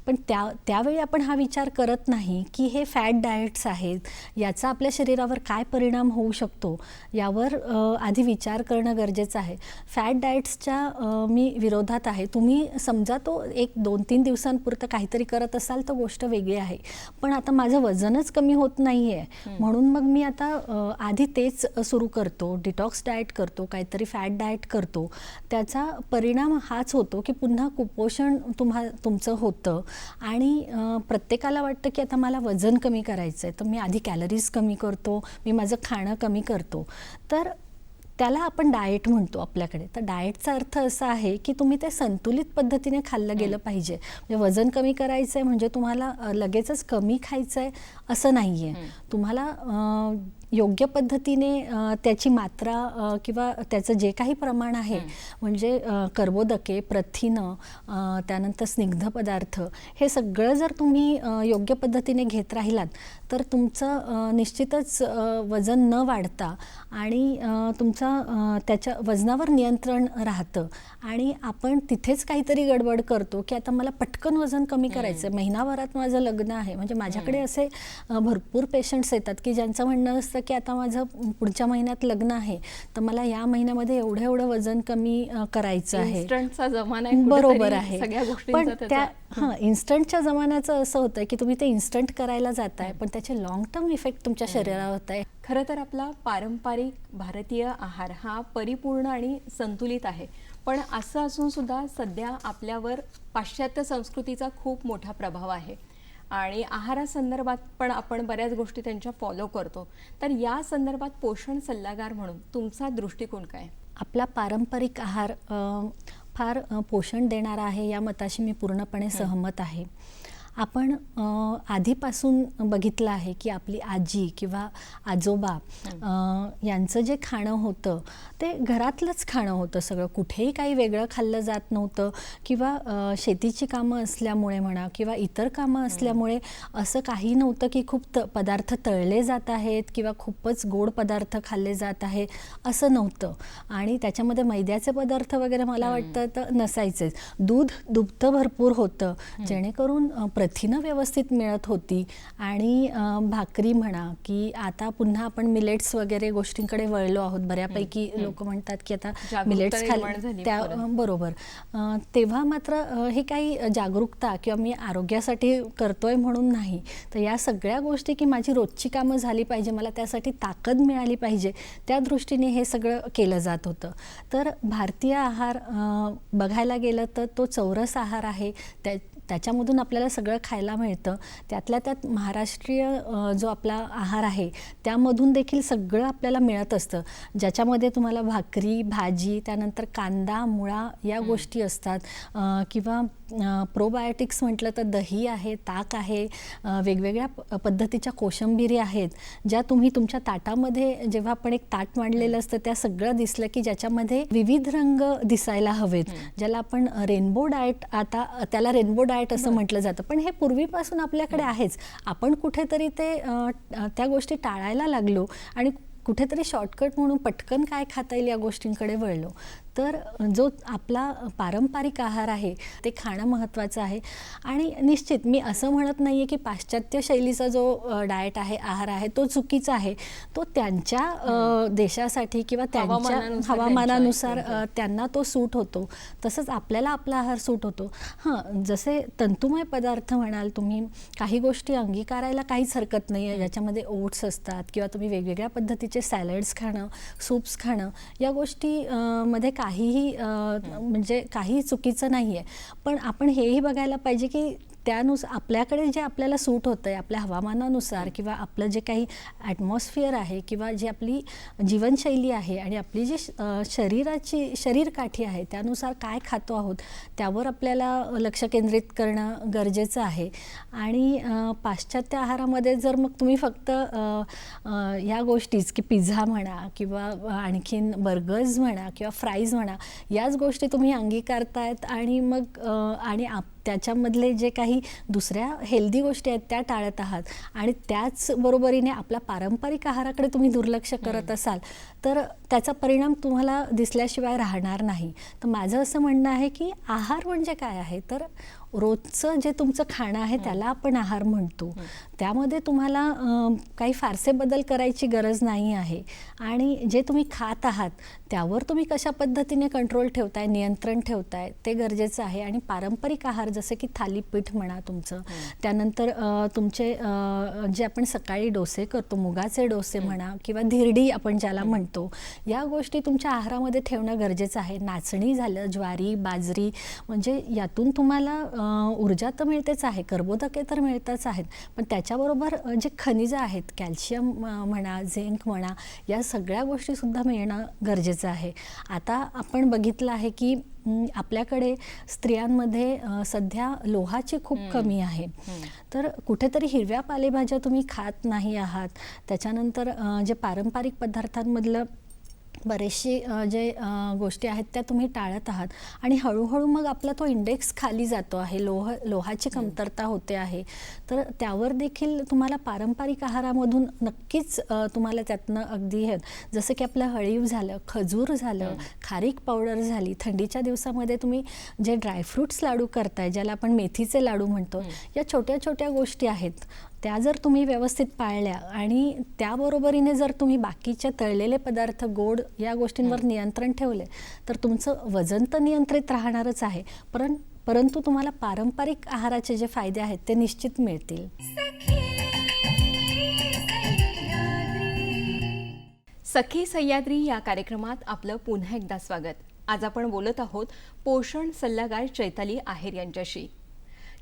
पण त्यावेळी आपण हा विचार करत नाही की हे फॅट डाएट्स आहेत, याचा आपल्या शरीरावर काय परिणाम होऊ शकतो यावर आधी विचार करणं गरजेचं आहे. फॅट डाएट्सच्या मी विरोधात आहे. तुम्ही समजा तो 1-2-3 दिवसांपुरतं काहीतरी करत असाल तर गोष्ट वेगळी आहे, पण आता माझं वजनच कमी होत नाही आहे म्हणून मग मी आता आधी तेच सुरू करतो, डिटॉक्स डाएट करतो, काहीतरी फॅट डाएट करतो. त्याचा परिणाम हाच होतो की पुन्हा कुपोषण तुमचं होतं आणि प्रत्येकाला वाटतं की आता मला वजन कमी करायचं आहे तर मी आधी कॅलरीज कमी करतो, मी माझं खाणं कमी करतो. तर त्याला आपण डाएट म्हणतो आपल्याकडे. तर डाएटचा अर्थ असा आहे की तुम्ही ते संतुलित पद्धतीने खाल्लं गेलं पाहिजे. म्हणजे वजन कमी करायचं आहे म्हणजे तुम्हाला लगेचच कमी खायचं आहे असं नाही आहे. तुम्हाला योग्य पद्धतीने त्याची मात्रा किंवा त्याचं जे काही प्रमाण आहे म्हणजे कर्बोदके, प्रथिनं, त्यानंतर स्निग्ध पदार्थ हे सगळं जर तुम्ही योग्य पद्धतीने घेत राहिलात तर तुमचं निश्चितच वजन न वाढता आणि तुमचं त्याच्या वजनावर नियंत्रण राहतं. आणि आपण तिथेच काहीतरी गडबड करतो की आता मला पटकन वजन कमी करायचं आहे, महिनाभरात माझं लग्न आहे. म्हणजे माझ्याकडे असे भरपूर पेशंट्स येतात की ज्यांचं म्हणणं असतं असतं की आता माझं पुढच्या महिन्यात लग्न आहे, तर मला या महिन्यामध्ये एवढं वजन कमी करायचं आहे. इन्स्टंटचा जमाना आहे बरोबर कुठेतरी आहे. सगळ्या पण गोष्टींचा त्या त्याचा इन्स्टंटच्या जमान्याचं असं होतं की तुम्ही ते इन्स्टंट करायला जाताय, पण त्याचे लॉंग टर्म इफेक्ट तुमच्या शरीरावर होत आहे. खरं तर आपला पारंपरिक भारतीय आहार हा परिपूर्ण आणि संतुलित आहे, पण असं असून सुद्धा सध्या आपल्यावर पाश्चात्य संस्कृतीचा खूप मोठा प्रभाव आहे आणि आहारासंदर्भात पण आपण बऱ्याच गोष्टी त्यांच्या फॉलो करतो. तर या संदर्भात पोषण सल्लागार म्हणून तुमचा दृष्टिकोन काय? आपला पारंपरिक आहार फार पोषण देणारा आहे, या मताशी मी पूर्णपणे सहमत आहे. आपण आधीपासून बघितलं आहे की आपली आजी किंवा आजोबा यांचं जे खाणं होतं ते घरातलंच खाणं होतं सगळं. कुठेही काही वेगळं खाल्लं जात नव्हतं किंवा शेतीची कामं असल्यामुळे म्हणा किंवा इतर कामं असल्यामुळे असं काही नव्हतं की खूप पदार्थ तळले जात आहेत किंवा खूपच गोड पदार्थ खाल्ले जात आहे, असं नव्हतं. आणि त्याच्यामध्ये मैद्याचे पदार्थ वगैरे मला वाटतं तर नसायचेच. दूध दुभतं भरपूर होतं, जेणेकरून प्रथिनं व्यवस्थित मिळत होती. आणि भाकरी म्हणा की आता पुन्हा आपण मिलेट्स वगैरे गोष्टींकडे वळलो आहोत. बऱ्यापैकी लोक म्हणतात की आता मिलेट्स त्या बरोबर. तेव्हा मात्र हे काही जागरूकता किंवा मी आरोग्यासाठी करतोय म्हणून नाही, तर या सगळ्या गोष्टी की माझी रोजची कामं झाली पाहिजे, मला त्यासाठी ताकद मिळाली पाहिजे, त्या दृष्टीने हे सगळं केलं जात होतं. तर भारतीय आहार बघायला गेलं तर तो चौरस आहार आहे. त्याच्यामधून आपल्याला सगळं खायला मिळतं. त्यातल्या त्यात महाराष्ट्रीय जो आपला आहार आहे त्यामधून देखील सगळं आपल्याला मिळत असतं, ज्याच्यामध्ये तुम्हाला भाकरी, भाजी, त्यानंतर कांदा, मुळा या गोष्टी असतात. किंवा प्रोबायोटिक्स म्हटलं तर दही आहे, ताक आहे, वेगवेगळ्या पद्धतीच्या कोशिंबिरी आहेत, ज्या तुम्ही तुमच्या ताटामध्ये जेव्हा आपण एक ताट मांडलेलं असतं त्या सगळं दिसलं की ज्याच्यामध्ये विविध रंग दिसायला हवेत, ज्याला आपण रेनबो डाएट, आता त्याला रेनबो डाएट असं म्हटलं जातं. पण हे पूर्वीपासून आपल्याकडे आहेच. आपण कुठेतरी ते त्या गोष्टी टाळायला लागलो आणि कुठेतरी शॉर्टकट म्हणून पटकन काय खाता येईल या गोष्टींकडे वळलो. तर जो आपला पारंपरिक आहार आहे ते खाणं महत्त्वाचं आहे. आणि निश्चित मी असं म्हणत नाही आहे की पाश्चात्य शैलीचा जो डाएट आहे, आहार आहे, तो चुकीचा आहे. तो त्यांच्या देशासाठी किंवा त्यांच्या हवामानानुसार त्यांना तो सूट होतो, तसंच आपल्याला आपला आहार सूट होतो. जसे तंतुमय पदार्थ म्हणाल तुम्ही, काही गोष्टी अंगीकारायला काहीच हरकत नाही आहे, ज्याच्यामध्ये ओट्स असतात किंवा तुम्ही वेगवेगळ्या पद्धतीचे सॅलड्स खाणं, सूप्स खाणं, या गोष्टी मध्ये काहीही म्हणजे काही चुकीचं नाही आहे. पण आपण हेही बघायला पाहिजे की त्यानुसार आपल्याकडे जे आपल्याला सूट होतं आहे आपल्या हवामानानुसार किंवा आपलं जे काही ॲटमॉस्फिअर आहे किंवा जी आपली जीवनशैली आहे आणि आपली जी शरीरकाठी आहे त्यानुसार काय खातो आहोत त्यावर आपल्याला लक्ष केंद्रित करणं गरजेचं आहे. आणि पाश्चात्य आहारामध्ये जर मग तुम्ही फक्त ह्या गोष्टीच की पिझ्झा म्हणा किंवा आणखीन बर्गर्स म्हणा किंवा फ्राईज म्हणा, याच गोष्टी तुम्ही अंगीकारतायत आणि मग आणि त्याच्यामधले जे काही दुसऱ्या हेल्दी गोष्टी आहेत त्या टाळत आहात आणि त्याच बरोबरीने आपल्या पारंपरिक आहाराकडे तुम्ही दुर्लक्ष करत असाल तर त्याचा परिणाम तुम्हाला दिसल्याशिवाय राहणार नाही. तर माझं असं म्हणणं आहे की आहार म्हणजे काय आहे, तर रोजचं जे तुमचं खाणं आहे त्याला आपण आहार म्हणतो. त्यामध्ये तुम्हाला काही फारसे बदल करायची गरज नाही आहे. आणि जे तुम्ही खात आहात त्यावर तुम्ही कशा पद्धतीने कंट्रोल ठेवताय, नियंत्रण ठेवताय ते गरजेचं आहे. आणि पारंपरिक आहार जसं की थालीपीठ म्हणा तुमचं, त्यानंतर तुमचे जे आपण सकाळी डोसे करतो, मुगाचे डोसे म्हणा किंवा धिरडी आपण ज्याला म्हणतो, या गोष्टी तुमच्या आहारामध्ये ठेवणं गरजेचं आहे. नाचणी झालं, ज्वारी, बाजरी, म्हणजे यातून तुम्हाला ऊर्जा तर मिळतेच आहे, कर्बोदके तर मिळतच आहेत, पण त्याच्याबरोबर जे खनिजं आहेत, कॅल्शियम म्हणा, झिंक म्हणा, या सगळ्या गोष्टीसुद्धा मिळणं गरजेचं आहे. आता आपण बघितलं आहे की आपल्याकडे स्त्रियांमध्ये सध्या लोहाची खूप कमी आहे. तर कुठेतरी हिरव्या पालेभाज्या तुम्ही खात नाही आहात. त्याच्यानंतर जे पारंपरिक पदार्थांमधलं बरेचसे जे गोष्टी आहेत त्या तुम्ही टाळत आहात आणि हळूहळू मग आपला तो इंडेक्स खाली जातो आहे, लोहाची कमतरता होते आहे. तर त्यावर देखील तुम्हाला पारंपरिक आहारामधून नक्कीच तुम्हाला त्यातनं अगदी जसं की आपलं हळीव झालं, खजूर झालं, खारीक पावडर झाली, थंडीच्या दिवसामध्ये तुम्ही जे ड्रायफ्रूट्स लाडू करताय, ज्याला आपण मेथीचे लाडू म्हणतो, या छोट्या छोट्या गोष्टी आहेत त्या जर तुम्ही व्यवस्थित पाळल्या आणि त्याबरोबरीने जर तुम्ही बाकीचे तळलेले पदार्थ, गोड या गोष्टींवर नियंत्रण ठेवले तर तुमचं वजन तर नियंत्रित राहणारच आहे, परंतु तुम्हाला पारंपरिक आहाराचे जे फायदे आहेत ते निश्चित मिळतील. सखी सह्याद्री या कार्यक्रमात आपलं पुन्हा एकदा स्वागत. आज आपण बोलत आहोत पोषण सल्लागार चैताली आहेर यांच्याशी.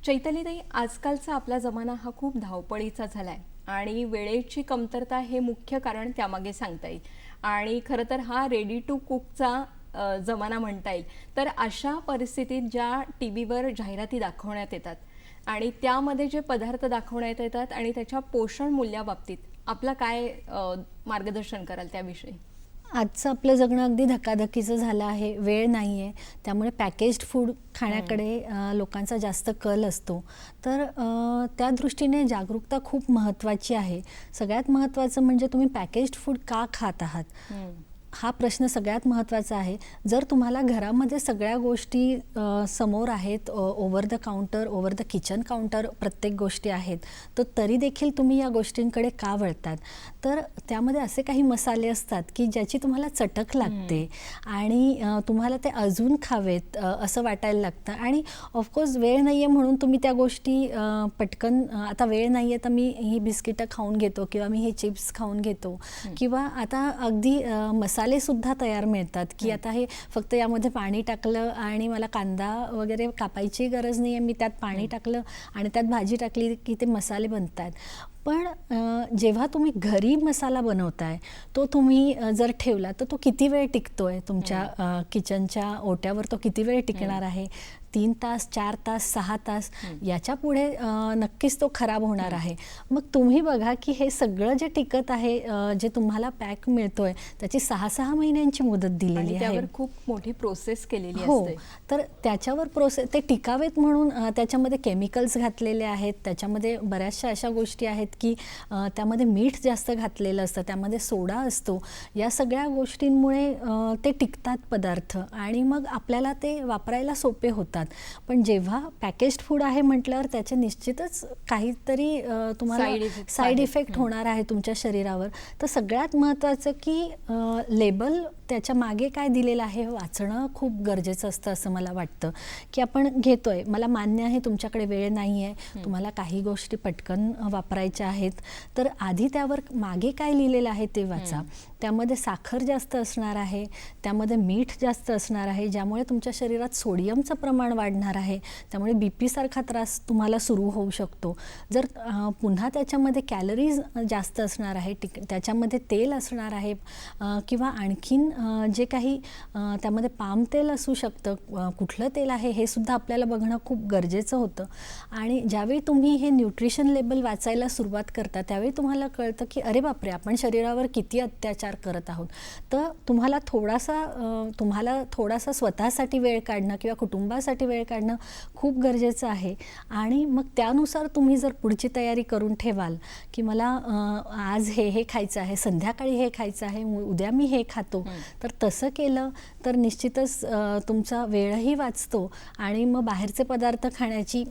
चैतालीताई, आजकालचा आपला जमाना हा खूप धावपळीचा झालाय आणि वेळेची कमतरता हे मुख्य कारण त्यामागे सांगता येईल. आणि खरं तर हा रेडी टू कुकचा जमाना म्हणता येईल. तर अशा परिस्थितीत ज्या टीव्हीवर जाहिराती दाखवण्यात येतात आणि त्यामध्ये जे पदार्थ दाखवण्यात येतात आणि त्याच्या पोषण मूल्याबाबतीत आपलं काय मार्गदर्शन कराल त्याविषयी? आजचं आपलं जगणं अगदी धकाधकीचं झालं आहे, वेळ नाही आहे, त्यामुळे पॅकेज्ड फूड खाण्याकडे लोकांचा जास्त कल असतो. तर त्या दृष्टीने जागरूकता खूप महत्त्वाची आहे. सगळ्यात महत्त्वाचं म्हणजे तुम्ही पॅकेज्ड फूड का खात आहात हा प्रश्न सगळ्यात महत्त्वाचा आहे. जर तुम्हाला घरामध्ये सगळ्या गोष्टी समोर आहेत, over the counter, over the kitchen counter प्रत्येक गोष्टी आहेत, तर तरी देखील तुम्ही या गोष्टींकडे का वळतात? तर त्यामध्ये असे काही मसाले असतात की ज्याची तुम्हाला चटक लागते आणि तुम्हाला ते अजून खावेत असं वाटायला लागतं. आणि ऑफकोर्स वेळ नाही आहे म्हणून तुम्ही त्या गोष्टी पटकन, आता वेळ नाही आहे तर मी ही बिस्किटं खाऊन घेतो किंवा मी हे चिप्स खाऊन घेतो, किंवा आता अगदी मसालेसुद्धा तयार मिळतात की आता हे फक्त यामध्ये पाणी टाकलं आणि मला कांदा वगैरे कापायची गरज नाही आहे, मी त्यात पाणी टाकलं आणि त्यात भाजी टाकली की ते मसाले बनतात. पण जेव्हा तुम्ही घरी मसाला बनवताय तो तुम्ही जर ठेवला तर तो किती वेळ टिकतोय तुमच्या किचनच्या ओट्यावर, तो किती वेळ टिकणार आहे? 3 तास, 4 तास, 6 तास, याच्या पुढे नक्कीच तो खराब होणार आहे. मग तुम्ही बघा की हे सगळं जे टिकत आहे, जे तुम्हाला पॅक मिळतोय त्याची 6-6 महिन्यांची मुदत दिलेली आहे. त्यावर खूप मोठी प्रोसेस केलेली हो, असते. तर त्याच्यावर ते टिकावेत म्हणून त्याच्यामध्ये केमिकल्स घातलेले आहेत, त्याच्यामध्ये बऱ्याचशा अशा गोष्टी आहेत की त्यामध्ये मीठ जास्त घातलेलं असतं, त्यामध्ये सोडा असतो. या सगळ्या गोष्टींमुळे ते टिकतात पदार्थ आणि मग आपल्याला ते वापरायला सोपे होतात. पण जेव्हा पॅकेज्ड फूड आहे म्हटल्यावर त्याचे निश्चितच काहीतरी तुम्हाला साईड इफेक्ट होणार आहे तुमच्या शरीरावर. तर सगळ्यात महत्त्वाचं की लेबल त्याच्या मागे काय दिलेलं आहे हे वाचणं खूप गरजेचं असतं असं मला वाटतं. की आपण घेतोय, मला मान्य आहे तुमच्याकडे वेळ नाही आहे, तुम्हाला काही गोष्टी पटकन वापरायच्या आहेत, तर आधी त्यावर मागे काय लिहिलेलं आहे ते वाचा. त्यामध्ये साखर जास्त असणार आहे, त्यामध्ये मीठ जास्त असणार आहे, ज्यामुळे तुमच्या शरीरात सोडियमचं प्रमाण वाढणार आहे, त्यामुळे BP सारखा त्रास तुम्हाला सुरू होऊ शकतो. जर पुन्हा त्याच्यामध्ये कॅलरीज जास्त असणार आहे, त्याच्यामध्ये तेल असणार आहे किंवा आणखीन जे काही त्यामध्ये पाम तेल असू शकतं, कुठलं तेल आहे हे सुद्धा आपल्याला बघणं खूप गरजेचं होतं. आणि ज्यावेळी तुम्ही हे न्यूट्रिशन लेबल वाचायला सुरुवात करता त्यावेळी तुम्हाला कळतं की अरे बापरे, आपण शरीरावर किती अत्याचार करत आहोत. तर तुम्हाला थोडासा स्वतःसाठी वेळ काढणं किंवा कुटुंबासाठी वेळ काढणं खूप गरजेचं आहे. आणि मग त्यानुसार तुम्ही जर पुढची तयारी करून ठेवाल की मला आज हे खायचं आहे, संध्याकाळी हे खायचं आहे, उद्या मी हे खातो, तर तसं केलं तर निश्चितच तुमचा वेळही वाचतो आणि मग बाहेरचे पदार्थ खाण्याची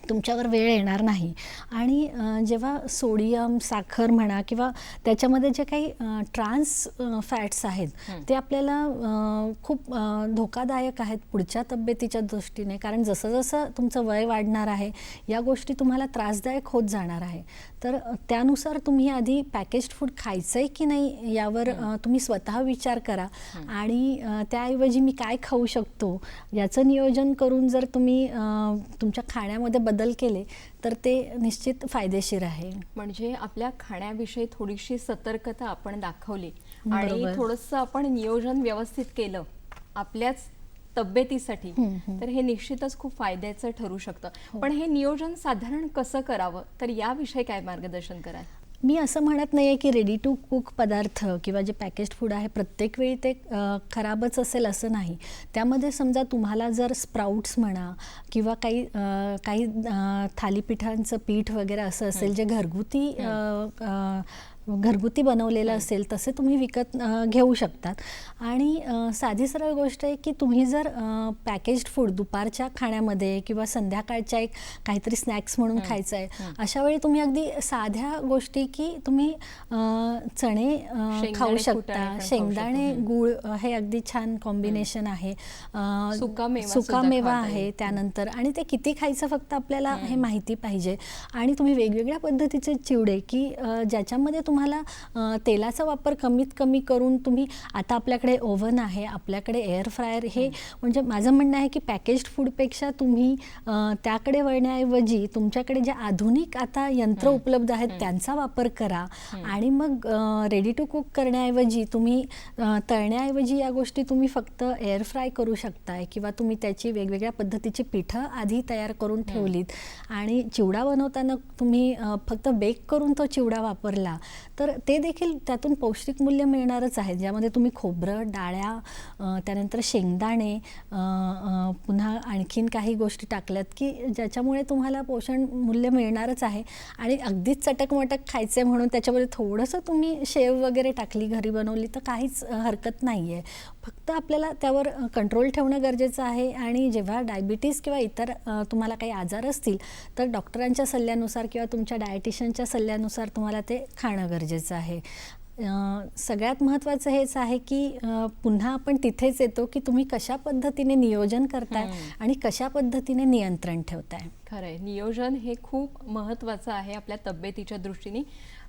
तुमच्यावर वेळ येणार नाही. आणि जेव्हा सोडियम, साखर म्हणा किंवा त्याच्यामध्ये जे काही ट्रान्स फॅट्स आहेत ते आपल्याला खूप धोकादायक आहेत पुढच्या तब्येतीच्या दृष्टीने, कारण जसं जसं तुमचं वय वाढणार आहे या गोष्टी तुम्हाला त्रासदायक होत जाणार आहे. तर त्यानुसार तुम्ही आधी पॅकेज्ड फूड खायचं आहे की नाही यावर तुम्ही स्वतः विचार करा आणि त्याऐवजी मी काय खाऊ शकतो याचं नियोजन करून जर तुम्ही तुमच्या खाण्यामध्ये बदल केले तर ते निश्चित फायदेशीर आहे. म्हणजे आपल्या खाण्याविषयी थोडीशी सतर्कता आपण दाखवली आणि थोडंसं आपण नियोजन व्यवस्थित केलं आपल्याच तब्येतीसाठी, तर हे निश्चितच खूप फायद्याचं ठरू शकतं. पण हे नियोजन साधारण कसं करावं, तर याविषयी काय मार्गदर्शन कराल? मी असं म्हणत नाही आहे की रेडी टू कुक पदार्थ किंवा जे पॅकेज्ड फूड आहे प्रत्येक वेळी ते खराबच असेल असं नाही. त्यामध्ये समजा तुम्हाला जर स्प्राउट्स म्हणा किंवा काही थालीपीठांचं पीठ वगैरे असं असेल जे घरगुती घरगुती बनवलेलं असेल तसे तुम्ही विकत घेऊ शकतात. आणि साधी सरळ गोष्ट आहे की तुम्ही जर पॅकेज्ड फूड दुपारच्या खाण्यामध्ये किंवा संध्याकाळच्या एक काहीतरी स्नॅक्स म्हणून खायचं आहे, अशा वेळी तुम्ही अगदी साध्या गोष्टी की तुम्ही चणे खाऊ शेंगदाणे, शकता. फुटाणे पण खाऊ शेंगदाणे शकतो. गूळ हे अगदी छान कॉम्बिनेशन आहे. सुकामेवा सुद्धा सुकामेवा खाता आहे येईल. त्यानंतर, आणि ते किती खायचं फक्त आपल्याला हे माहिती पाहिजे. आणि तुम्ही वेगवेगळ्या पद्धतीचे चिवडे की ज्याच्यामध्ये तुम्हाला तेलाचा वापर कमीत कमी करून तुम्ही, आता आपल्याकडे ओव्हन आहे, आपल्याकडे एअर फ्रायर, हे म्हणजे माझं म्हणणं आहे की पॅकेज्ड फूडपेक्षा तुम्ही त्याकडे वळण्याऐवजी तुमच्याकडे जे आधुनिक आता यंत्र उपलब्ध आहेत त्यांचा वापर करा. आणि मग रेडी टू कुक करण्याऐवजी तुम्ही तळण्याऐवजी या गोष्टी तुम्ही फक्त एअर फ्राय करू शकताय, किंवा तुम्ही त्याची वेगवेगळ्या पद्धतीची पिठं आधी तयार करून ठेवलीत आणि चिवडा बनवताना तुम्ही फक्त बेक करून तो चिवडा वापरला तर ते देखील त्यातून पौष्टिक मूल्य मिळणारच आहे, ज्यामध्ये तुम्ही खोबरं, डाळ्या, त्यानंतर शेंगदाणे, पुन्हा आणखीन काही गोष्टी टाकल्यात की ज्याच्यामुळे तुम्हाला पोषण मूल्य मिळणारच आहे. आणि अगदीच चटकमटक खायचे म्हणून त्याच्यामध्ये थोडंसं तुम्ही शेव वगैरे टाकली, घरी बनवली, तर काहीच हरकत नाही आहे. फक्त आपल्याला त्यावर कंट्रोल ठेवणं गरजेचं आहे. आणि जेव्हा डायबिटीस किंवा इतर तुम्हाला काही आजार असतील तर डॉक्टरांच्या सल्ल्यानुसार किंवा तुमच्या डायटिशियनच्या सल्ल्यानुसार तुम्हाला ते खाणं गरजेचं आहे. सगळ्यात महत्त्वाचं हेच आहे की पुन्हा आपण तिथेच येतो की तुम्ही कशा पद्धतीने नियोजन करताय आणि कशा पद्धतीने नियंत्रण ठेवताय. खरंय, नियोजन हे खूप महत्त्वाचं आहे आपल्या तब्येतीच्या दृष्टीने.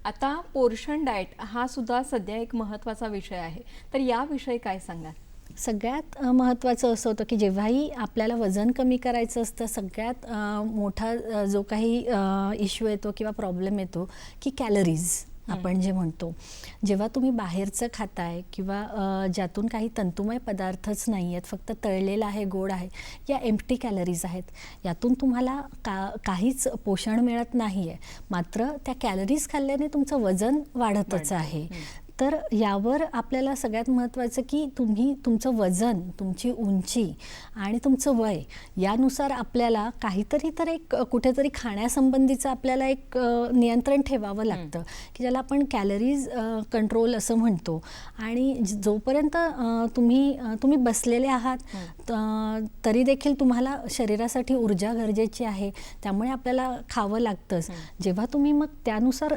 आता पोर्शन डाएट हा सुद्धा सध्या एक महत्त्वाचा विषय आहे, तर याविषयी काय सांगाल? सगळ्यात महत्त्वाचं असं होतं की जेव्हाही आपल्याला वजन कमी करायचं असतं, सगळ्यात मोठा जो काही इश्यू येतो किंवा प्रॉब्लेम येतो की कॅलरीज आपण जे म्हणतो. जेव्हा तुम्ही बाहेरचं खाताय किंवा ज्यातून काही तंतुमय पदार्थच नाही आहेत, फक्त तळलेलं आहे, गोड आहे, या एम्प्टी कॅलरीज आहेत, यातून तुम्हाला काहीच पोषण मिळत नाही आहे. मात्र त्या कॅलरीज खाल्ल्याने तुमचं वजन वाढतच आहे. तर यावर आपल्याला सगळ्यात महत्त्वाचं की तुम्ही तुमचं वजन, तुमची उंची आणि तुमचं वय यानुसार आपल्याला काहीतरी तर एक कुठेतरी खाण्यासंबंधीचं आपल्याला एक नियंत्रण ठेवावं लागतं की ज्याला आपण कॅलरीज कंट्रोल असं म्हणतो. आणि जोपर्यंत तुम्ही बसलेले आहात तरी देखील तुम्हाला शरीरासाठी ऊर्जा गरजेची आहे, त्यामुळे आपल्याला खावं लागतंच. जेव्हा तुम्ही मग त्यानुसार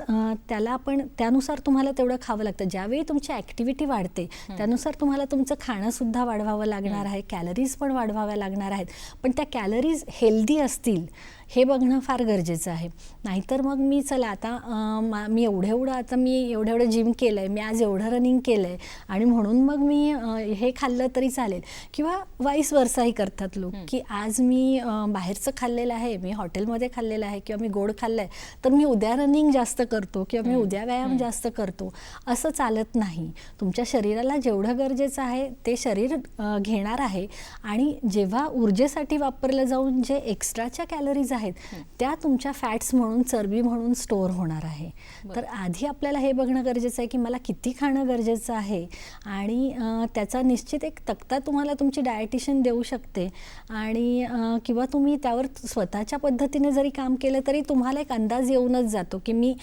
तुम्हाला तेवढं खावं लागतं. ज्यावेळी तुमची ॲक्टिव्हिटी वाढते त्यानुसार तुम्हाला तुमचं खाणंसुद्धा वाढवावं लागणार आहे, कॅलरीज पण वाढवाव्या लागणार आहेत. पण त्या कॅलरीज हेल्दी असतील हे बघणं फार गरजेचं आहे. नाहीतर मग मी एवढं जिम केलं आहे, मी आज एवढं रनिंग केलं आहे आणि म्हणून मग मी हे खाल्लं तरी चालेल. किंवा वाईस वर्साही करतात लोक की आज मी बाहेरचं खाल्लेलं आहे, मी हॉटेलमध्ये खाल्लेलं आहे किंवा मी गोड खाल्लं आहे तर मी उद्या रनिंग जास्त करतो किंवा मी उद्या व्यायाम जास्त करतो. असं चालत नाही. तुमच्या शरीराला जेवढं गरजेचं आहे ते शरीर घेणार आहे. आणि जेव्हा ऊर्जेसाठी वापरलं जाऊन जे एक्स्ट्राच्या कॅलरीज आहेत त्या तुमच्या फॅट्स म्हणून, चरबी म्हणून स्टोअर होणार आहे. तर आधी आपल्याला हे बघणं गरजेचं आहे की मला किती खाणं गरजेचं आहे. आणि त्याचा निश्चित एक तक्ता तुम्हाला तुमची डायटिशियन देऊ शकते. आणि किंवा तुम्ही त्यावर स्वतःच्या पद्धतीने जरी काम केलं तरी तुम्हाला एक अंदाज येऊनच जातो की मी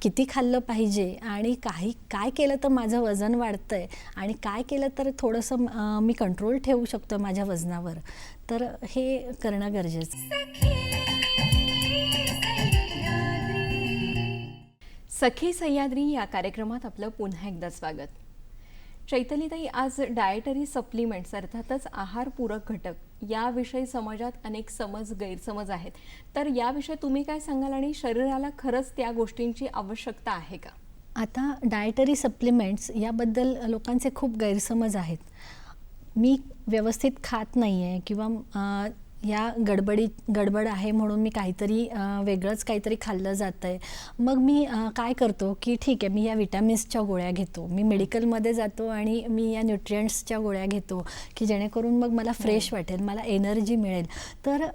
किती खाल्लं पाहिजे आणि काय केलं तर माझं वजन वाढतंय आणि काय केलं तर थोडंसं मी कंट्रोल ठेवू शकतो माझ्या वजनावर. तर हे करणं गरजेचं आहे. सखी सह्याद्री या कार्यक्रमात आपलं पुन्हा एकदा स्वागत. चैतलीताई, आज डाएटरी सप्लिमेंट्स अर्थातच आहारपूरक घटक याविषयी समाजात अनेक गैरसमज आहेत, तर याविषयी तुम्ही काय सांगाल आणि शरीराला खरंच त्या गोष्टींची आवश्यकता आहे का? आता डाएटरी सप्लिमेंट्स याबद्दल लोकांचे खूप गैरसमज आहेत. मी व्यवस्थित खात नाही आहे किंवा या गडबड आहे म्हणून मी वेगळंच काहीतरी खाल्लं जातं आहे. मग मी काय करतो की ठीक आहे, मी या विटॅमिन्सच्या गोळ्या घेतो, मी मेडिकलमध्ये जातो आणि मी या न्यूट्रियंट्सच्या गोळ्या घेतो की जेणेकरून मग मला फ्रेश वाटेल, मला एनर्जी मिळेल. तर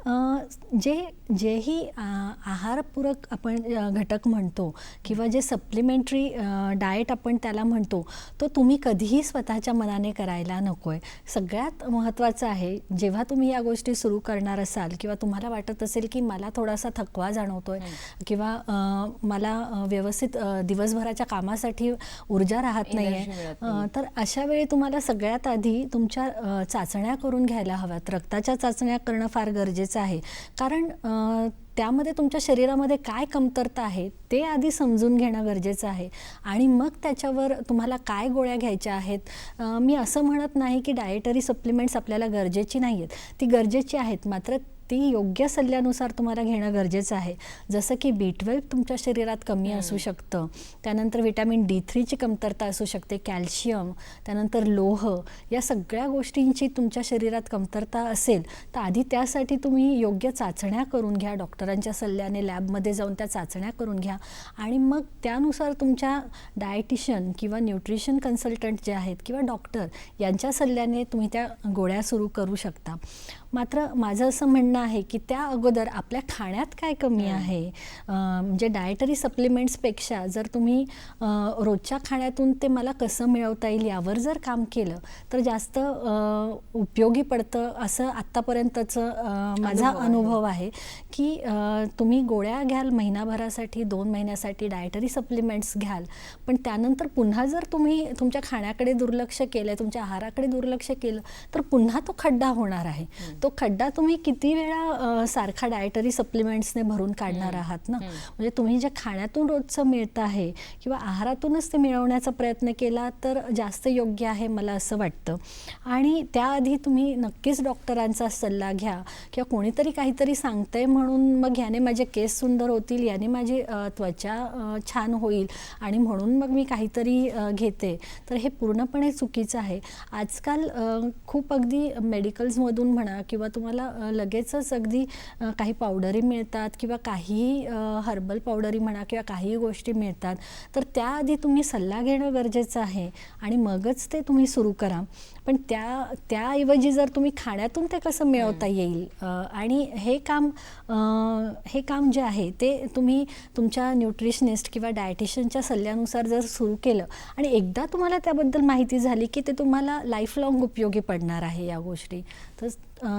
जेही आहारपूरक आपण घटक म्हणतो किंवा जे सप्लिमेंटरी डाएट आपण त्याला म्हणतो तो तुम्ही कधीही स्वतःच्या मनाने करायला नको आहे. सगळ्यात महत्त्वाचं आहे जेव्हा तुम्ही या गोष्टी सुरू करणार असाल किंवा तुम्हाला वाटत असेल की मला थोडासा थकवा जाणवतोय किंवा मला व्यवस्थित दिवसभराच्या कामासाठी ऊर्जा राहत नाही Energy मिळत आहे, नाही. तर अशा वेळी तुम्हाला सगळ्यात आधी तुमच्या चाचण्या करून घ्यायला हव्यात. रक्ताच्या चाचण्या करणं फार गरजेचं आहे, कारण त्यामध्ये तुमच्या शरीरामध्ये काय कमतरता आहे ते आधी समजून घेणं गरजेचं आहे आणि मग त्याच्यावर तुम्हाला काय गोळ्या घ्यायच्या आहेत. मी असं म्हणत नाही की डाएटरी सप्लिमेंट्स आपल्याला गरजेची नाही आहेत, ती गरजेची आहेत, मात्र ती योग्य सल्ल्यानुसार तुम्हाला घेणं गरजेचं आहे. जसं की B12 तुमच्या शरीरात कमी असू शकतं, त्यानंतर विटॅमिन D3ची कमतरता असू शकते, कॅल्शियम, त्यानंतर लोह, या सगळ्या गोष्टींची तुमच्या शरीरात कमतरता असेल तर आधी त्यासाठी तुम्ही योग्य चाचण्या करून घ्या. डॉक्टरांच्या सल्ल्याने लॅबमध्ये जाऊन त्या चाचण्या करून घ्या आणि मग त्यानुसार तुमच्या डायटिशियन किंवा न्यूट्रिशन कन्सल्टंट जे आहेत किंवा डॉक्टर यांच्या सल्ल्याने तुम्ही त्या गोळ्या सुरू करू शकता. मात्र माझं असं म्हणणं आहे की त्या अगोदर आपल्या खाण्यात काय कमी आहे, म्हणजे डाएटरी सप्लिमेंट्सपेक्षा जर तुम्ही रोजच्या खाण्यातून ते मला कसं मिळवता येईल यावर जर काम केलं तर जास्त उपयोगी पडतं, असं आत्तापर्यंतचं माझा अनुभव आहे की तुम्ही गोळ्या घ्याल महिनाभरासाठी, 2 महिन्यासाठी डाएटरी सप्लिमेंट्स घ्याल, पण त्यानंतर पुन्हा जर तुम्ही तुमच्या खाण्याकडे दुर्लक्ष केलं, तुमच्या आहाराकडे दुर्लक्ष केलं तर पुन्हा तो खड्डा होणार आहे. तो खड्डा तुम्ही किती वेळा सारखा डाएटरी सप्लिमेंट्सने भरून काढणार आहात ना. म्हणजे तुम्ही जे खाण्यातून रोजचं मिळतं आहे किंवा आहारातूनच ते मिळवण्याचा प्रयत्न केला तर जास्त योग्य आहे मला असं वाटतं. आणि त्याआधी तुम्ही नक्कीच डॉक्टरांचा सल्ला घ्या किंवा कोणीतरी काहीतरी सांगतंय म्हणून मग ह्याने माझे केस सुंदर होतील, याने माझी त्वचा छान होईल आणि म्हणून मग मी काहीतरी घेते, तर हे पूर्णपणे चुकीचं आहे. आजकाल खूप अगदी मेडिकल्समधून म्हणा किंवा तुम्हाला लगेचच अगदी काही पावडरी मिळतात किंवा काही हर्बल पावडरी म्हणा किंवा काही गोष्टी मिळतात, तर त्याआधी तुम्ही सल्ला घेणं गरजेचं आहे आणि मगच ते तुम्ही सुरू करा. पण त्याऐवजी जर तुम्ही खाण्यातून ते कसं मिळवता येईल आणि हे काम जे आहे ते तुम्ही तुमच्या न्यूट्रिशनिस्ट किंवा डायटिशियनच्या सल्ल्यानुसार जर सुरू केलं आणि एकदा तुम्हाला त्याबद्दल माहिती झाली की ते तुम्हाला लाईफ लाँग उपयोगी पडणार आहे या गोष्टी. तर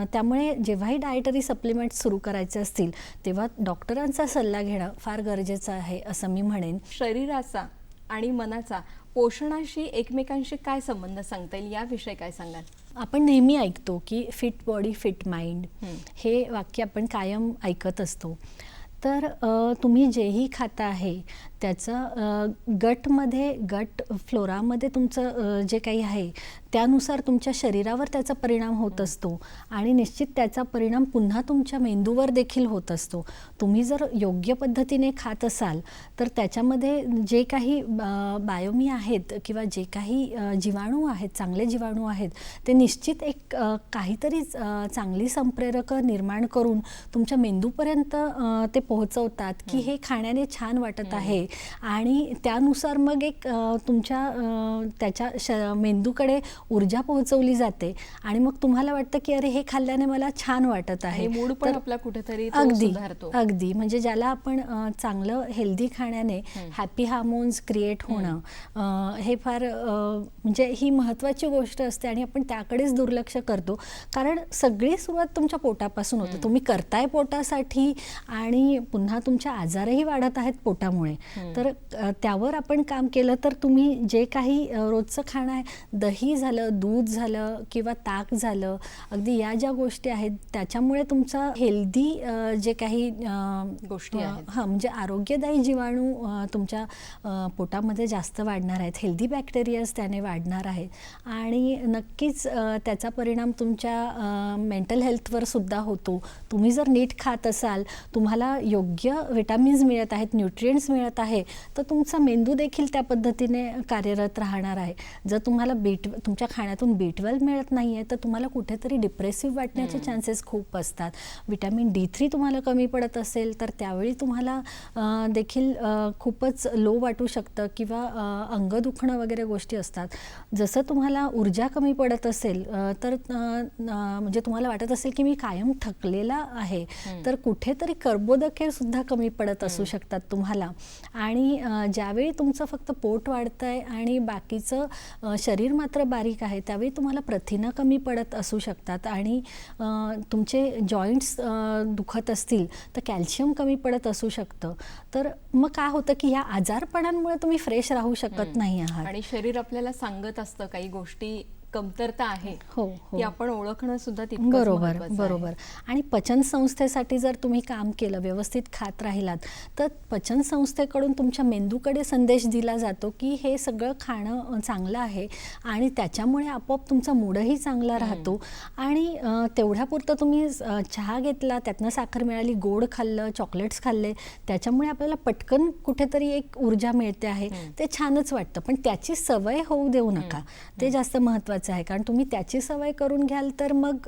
त्यामुळे जेव्हाही डाएटरी सप्लिमेंट्स सुरू करायचे असतील तेव्हा डॉक्टरांचा सल्ला घेणं फार गरजेचं आहे असं मी म्हणेन. शरीराचा आणि मनाचा पोषणाशी एकमेकांशी काय संबंध सांगता येईल याविषयी काय सांगाल? आपण नेहमी ऐकतो की फिट बॉडी फिट माइंड, हे वाक्य आपण कायम ऐकत असतो. तर तुम्ही जेही खाता आहे त्याचं गट फ्लोरामध्ये तुमचं जे काही आहे त्यानुसार तुमच्या शरीरावर त्याचा परिणाम होत असतो आणि निश्चित त्याचा परिणाम पुन्हा तुमच्या मेंदूवर देखील होत असतो. तुम्ही जर योग्य पद्धतीने खात असाल तर त्याच्यामध्ये जे काही बायोमी आहेत किंवा जे काही जीवाणू आहेत, चांगले जीवाणू आहेत, ते निश्चित एक काहीतरी चांगली संप्रेरकं निर्माण करून तुमच्या मेंदूपर्यंत ते पोहोचवतात की हे खाण्याने छान वाटत आहे आणि त्यानुसार मग एक त्याच्या मेंदूकडे ऊर्जा पोहोचवली जाते आणि मग तुम्हाला वाटतं की अरे हे खाल्ल्याने मला छान वाटत आहे. मूड पण आपला कुठेतरी सुधारतो. अगदी म्हणजे ज्याला आपण चांगलं हेल्दी खाण्याने हॅपी हार्मोन्स क्रिएट होणं हे फार म्हणजे ही महत्त्वाची गोष्ट असते आणि आपण त्याकडेच दुर्लक्ष करतो, कारण सगळी सुरुवात तुमच्या पोटापासून होते. तुम्ही करताय पोटासाठी आणि पुन्हा तुमच्या आजारही वाढत आहेत पोटामुळे. तर त्यावर आपण काम केलं तर तुम्ही जे काही रोजचं खाणं आहे, दही झालं, दूध झालं किंवा ताक झालं, अगदी या ज्या गोष्टी आहेत त्याच्यामुळे तुमचा हेल्दी जे काही गोष्टी आहेत म्हणजे आरोग्यदायी जीवाणू तुमच्या पोटामध्ये जास्त वाढणार आहेत, हेल्दी बॅक्टेरियाज त्याने वाढणार आहेत आणि नक्कीच त्याचा परिणाम तुमच्या मेंटल हेल्थवर सुद्धा होतो. तुम्ही जर नीट खात असाल, तुम्हाला योग्य विटॅमिन्स मिळत आहेत, न्यूट्रिएंट्स मिळत आहे, तर तुमचा मेंदू देखील त्या पद्धतीने कार्यरत राहणार आहे. जर तुम्हाला तुमच्या खाण्यातून B12 मिळत नाही आहे तर तुम्हाला कुठेतरी डिप्रेसिव्ह वाटण्याचे चान्सेस खूप असतात. विटॅमिन D3 तुम्हाला कमी पडत असेल तर त्यावेळी तुम्हाला देखील खूपच लो वाटू शकतं किंवा अंग दुखणं वगैरे गोष्टी असतात. जसं तुम्हाला ऊर्जा कमी पडत असेल तर म्हणजे तुम्हाला वाटत असेल की मी कायम थकलेला आहे तर कुठेतरी कर्बोदके सुद्धा कमी पडत असू शकतात तुम्हाला. आणि ज्यावेळी तुमचं फक्त पोट वाढतंय आणि बाकीचं शरीर मात्र बारीक तारीख आहे त्यावेळी तुम्हाला प्रथिनं कमी पडत असू शकतात आणि तुमचे जॉईंट्स दुखत असतील तर कॅल्शियम कमी पडत असू शकतं. तर मग काय होतं की ह्या आजारपणांमुळे तुम्ही फ्रेश राहू शकत नाही आहात. आणि शरीर आपल्याला सांगत असतं काही गोष्टी कमतरता आहे, हो, हो. ती आपण ओळखणं सुद्धा तितकंच बरोबर महत्त्वाचं आहे. बरोबर. आणि पचन संस्थेसाठी जर तुम्ही काम केलं, व्यवस्थित खात राहिलात, तर पचन संस्थेकडून तुमच्या मेंदूकडे संदेश दिला जातो की हे सगळं खाणं चांगलं आहे आणि त्याच्यामुळे आपोआप तुमचा मूडही चांगला राहतो. आणि तेवढ्यापुरतं तुम्ही चहा घेतला, त्यातनं साखर मिळाली, गोड खाल्लं, चॉकलेट्स खाल्ले, त्याच्यामुळे आपल्याला पटकन कुठेतरी एक ऊर्जा मिळते आहे, ते छानच वाटतं. पण त्याची सवय होऊ देऊ नका, ते जास्त महत्त्वाचं आहे. कारण तुम्ही त्याची सवय करून घ्याल तर मग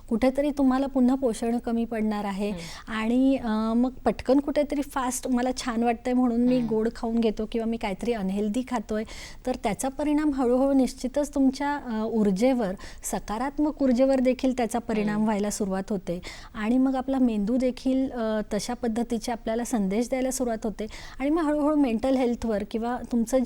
कुठेतरी तुम्हाला पुन्हा पोषण कमी पडणार आहे आणि मग पटकन कुठेतरी फास्ट मला छान वाटतंय म्हणून मी गोड खाऊन घेतो किंवा मी काहीतरी अनहेल्दी खातोय, तर त्याचा परिणाम हळूहळू निश्चितच तुमच्या ऊर्जेवर, सकारात्मक ऊर्जेवर देखील त्याचा परिणाम व्हायला सुरुवात होते आणि मग आपला मेंदू देखील तशा पद्धतीचे आपल्याला संदेश द्यायला सुरुवात होते आणि मग हळूहळू मेंटल हेल्थवर किंवा तुमचं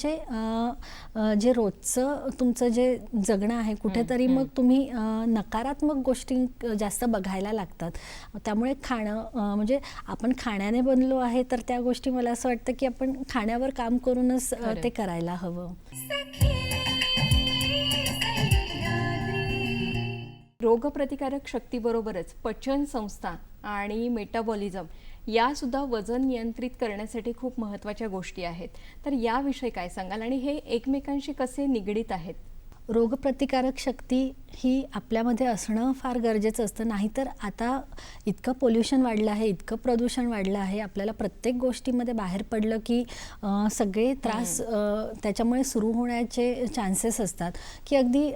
जे रोजचं तुमचं जे जगणं आहे कुठेतरी मग तुम्ही नकारात्मक गोष्टी जास्त बघायला लागतात. त्यामुळे खाणं म्हणजे आपण खाण्याने बनलो आहे तर त्या गोष्टी मला असं वाटतं की आपण खाण्यावर काम करूनच ते करायला हवं. रोगप्रतिकारक शक्तीबरोबरच पचन संस्था आणि मेटाबॉलिझम या सुद्धा वजन नियंत्रित करण्यासाठी खूप महत्त्वाच्या गोष्टी आहेत. तर याविषयी काय सांगाल आणि हे एकमेकांशी कसे निगडीत आहेत? रोगप्रतिकारक शक्ती ही आपल्यामध्ये असणं फार गरजेचं असतं. नाहीतर आता इतकं पोल्युशन वाढलं आहे, इतकं प्रदूषण वाढलं आहे, आपल्याला प्रत्येक गोष्टीमध्ये बाहेर पडलं की सगळे त्रास त्याच्यामुळे सुरू होण्याचे चान्सेस असतात. की अगदी